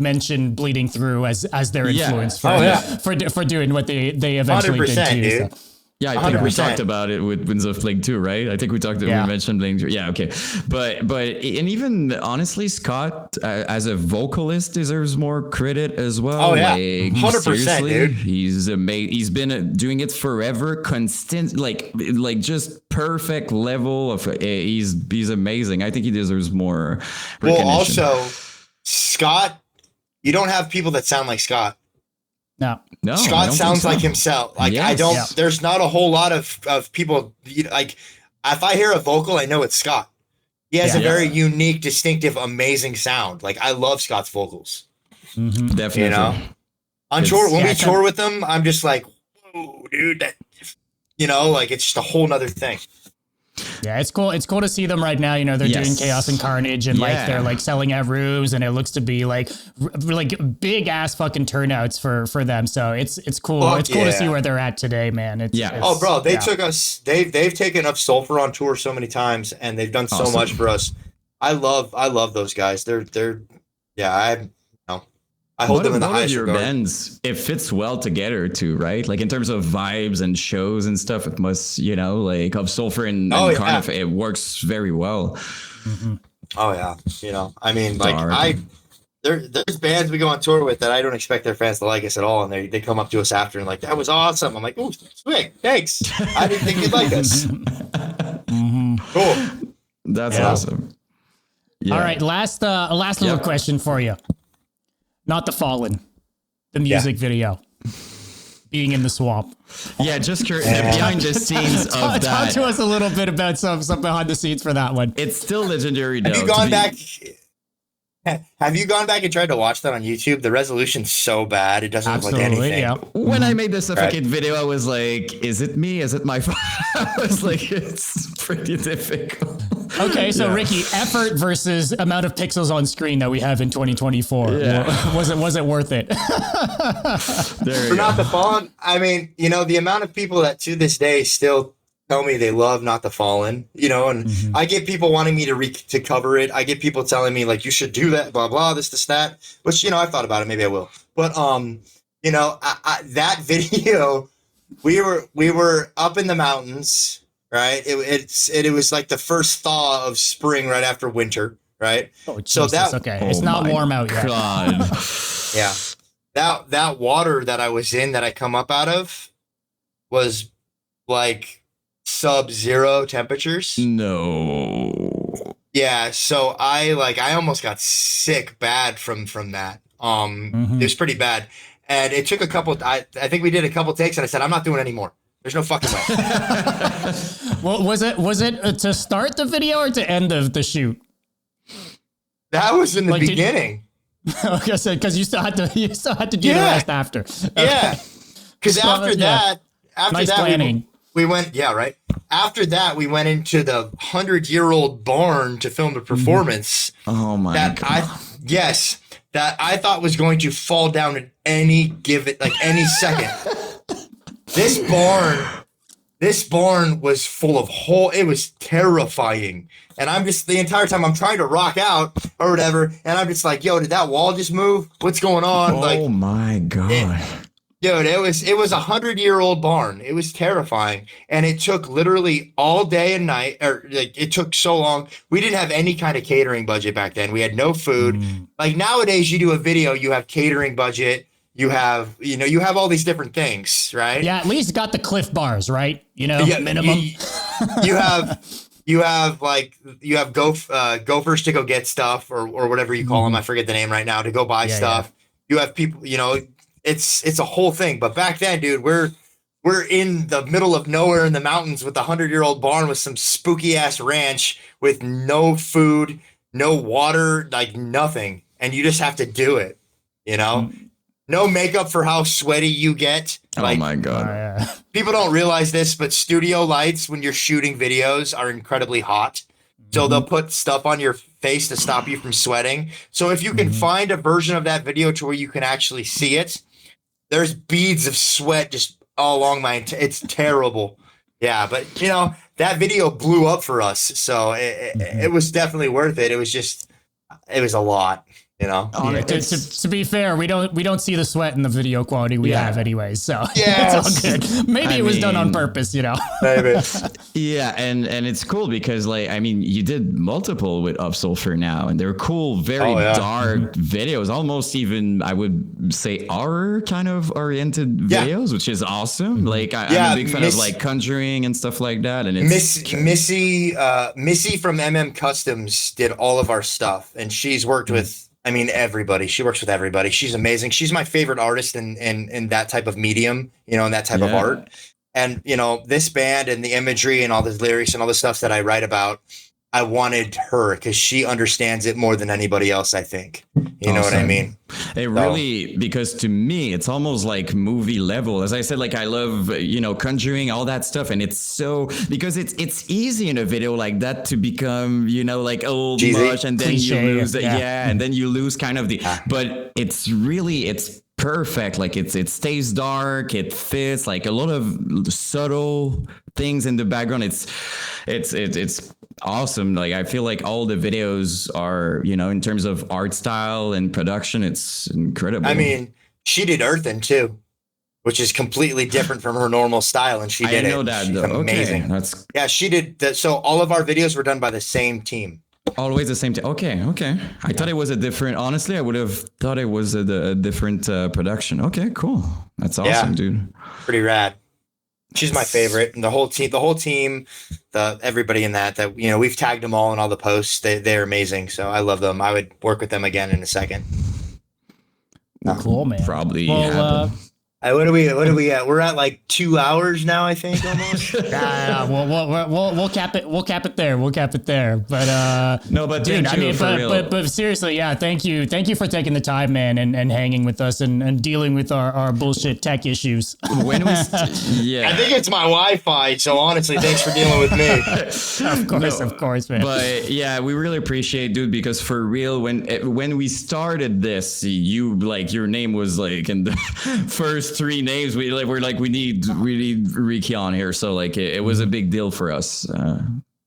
Bleeding Through as their influence for doing what they eventually did too.
Dude.
So.
Yeah, I think 100%. We talked about it with Winds of Plague too, right? I think we mentioned Bleeding Through. Yeah, okay. But and even honestly, Scott as a vocalist deserves more credit as well.
Oh yeah, like, 100%, dude.
He's amazing. He's been doing it forever, constant, like just perfect level of. He's amazing. I think he deserves more recognition.
Well, also, Scott, you don't have people that sound like Scott.
No.
Scott sounds like himself. Like there's not a whole lot of people like if I hear a vocal, I know it's Scott. He has a very unique, distinctive, amazing sound. Like I love Scott's vocals.
Definitely.
You know, on tour, when we tour with them, I'm just like, whoa, dude, that, you know, like it's just a whole nother thing.
Yeah, it's cool. It's cool to see them right now. You know, they're doing Chaos and Carnage, and like they're like selling out rooms, and it looks to be like big ass fucking turnouts for them. So it's cool. Oh, it's cool to see where they're at today, man. It's,
oh, bro, they took us. They've taken Ov Sulfur on tour so many times, and they've done so much for us. I love those guys. They're I hold them in the highest regard.
Bands, it fits well together too, right? Like in terms of vibes and shows and stuff, it must, you know, like Ov Sulfur and Carnif, it works very well.
Mm-hmm.
Oh yeah, you know, I mean, like there's bands we go on tour with that I don't expect their fans to like us at all, and they come up to us after and like, that was awesome. I'm like, oh, sweet, thanks. I didn't think you'd like us.
Mm-hmm.
Cool.
That's awesome. Yeah.
All right, last little question for you. Not the Fallen, the music video, being in the swamp.
Yeah, just curious. The behind the scenes of that.
Talk to us a little bit about some behind the scenes for that one.
It's still legendary.
Have you gone back? Have you gone back and tried to watch that on YouTube? The resolution's so bad; it doesn't look like anything.
Yeah.
When I made the Suffocate video, I was like, "Is it me? Is it my fault?" I was like, "It's pretty difficult."
Okay, so Ricky, effort versus amount of pixels on screen that we have in 2024. Yeah. Was it worth it?
For Not the Fallen, I mean, you know, the amount of people that to this day still tell me they love Not the Fallen, you know, and I get people wanting me to cover it. I get people telling me like, you should do that, blah blah, this that, which, you know, I've thought about it, maybe I will, but you know, that video, we were up in the mountains. Right. It was like the first thaw of spring right after winter. Right.
Oh, Jesus, so it's not warm out yet.
God.
Yeah. That water that I was in that I come up out of was like sub-zero temperatures.
No.
Yeah. So I almost got sick bad from that. It was pretty bad. And it took I think we did a couple takes and I said, I'm not doing any more. There's no fucking way.
Well, was it to start the video or to end of the shoot?
That was in the beginning.
Okay, so because you still had to do the rest after. Okay.
Yeah, because after that,
planning.
We went. Yeah, right. After that, we went into the 100-year-old barn to film the performance.
Oh my god!
That I thought was going to fall down at any second. This barn was full of it was terrifying. And I'm just, the entire time I'm trying to rock out or whatever, and I'm just like, yo, did that wall just move? What's going on?
Oh my God.
Dude, it was a 100-year-old barn. It was terrifying. And it took literally all day and night, or like it took so long. We didn't have any kind of catering budget back then. We had no food. Like nowadays you do a video, you have catering budget. You have all these different things, right?
Yeah, at least got the Cliff Bars, right? You know, minimum.
You have gophers to go get stuff or whatever you call them. I forget the name right now, to go buy stuff. Yeah. You have people, you know, it's a whole thing. But back then, dude, we're in the middle of nowhere in the mountains with a 100-year-old barn with some spooky ass ranch with no food, no water, like nothing. And you just have to do it, you know? No makeup for how sweaty you get.
Like, oh my God.
People don't realize this, but studio lights when you're shooting videos are incredibly hot. So they'll put stuff on your face to stop you from sweating. So if you can find a version of that video to where you can actually see it, there's beads of sweat just all along it's terrible. Yeah, but you know, that video blew up for us. So it was definitely worth it. It was a lot. You know,
to be fair, we don't see the sweat in the video quality we have anyways, so
it's
all good. Maybe it was done on purpose, you know.
Maybe.
Yeah, and it's cool because like I mean, you did multiple with Ov Sulfur now, and they're cool, very dark videos, almost even I would say horror kind of oriented videos, which is awesome. Like I'm a big fan of like Conjuring and stuff like that, and it's
Missy from MM Customs did all of our stuff, and she's worked with. I mean, everybody. She works with everybody. She's amazing. She's my favorite artist in that type of medium, you know, in that type of art. And, you know, this band and the imagery and all the lyrics and all the stuff that I write about, I wanted her because she understands it more than anybody else, I think. You know what I mean?
It really, because to me, it's almost like movie level. As I said, like I love, Conjuring, all that stuff. And it's so, because it's easy in a video like that to become, like old much, and then
cliche,
you lose and then you lose kind of but it's perfect. Like it stays dark, it fits, like a lot of subtle things in the background. It's awesome. Like I feel like all the videos are, in terms of art style and production, it's incredible.
I mean, she did Earthen too, which is completely different from her normal style, and she did
I know that though.
Amazing.
Okay,
she did that. So all of our videos were done by the same team.
Always the same thing. Okay. I thought it was a different. Honestly, I would have thought it was a different production. Okay, cool. That's awesome, dude.
Pretty rad. She's my favorite, and the whole team, everybody in that we've tagged them all in all the posts. They're amazing, so I love them. I would work with them again in a second.
Cool, man.
Probably.
Well,
what are we at? We're at like 2 hours now, I think, almost.
We'll cap it. We'll cap it there. But
no, but
dude,
I mean,
but seriously, thank you for taking the time, man, and hanging with us and dealing with our bullshit tech issues.
When we,
I think it's my Wi-Fi. So honestly, thanks for dealing with me.
Of course, man.
But yeah, we really appreciate, dude, because for real, when we started this, your name was like in the first 3 names. We need Ricky on here, so like it was a big deal for us.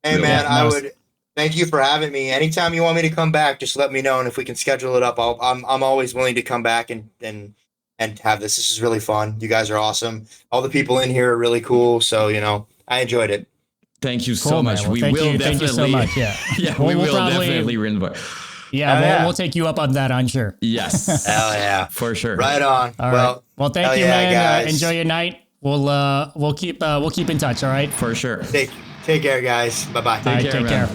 Hey man, I would thank you for having me. Anytime you want me to come back, just let me know, and if we can schedule it up, I'm always willing to come back and have this. This is really fun. You guys are awesome. All the people in here are really cool, so I enjoyed it.
Thank you so much.
Well, thank you so much. Yeah,
we will definitely reinvite.
Yeah, we'll take you up on that, I'm sure.
Yes.
Hell yeah.
For sure.
Right on.
All right. Well, thank you, man.
Guys.
Enjoy your night. We'll keep in touch, all right?
For sure.
Take care, guys. Bye-bye.
Take care.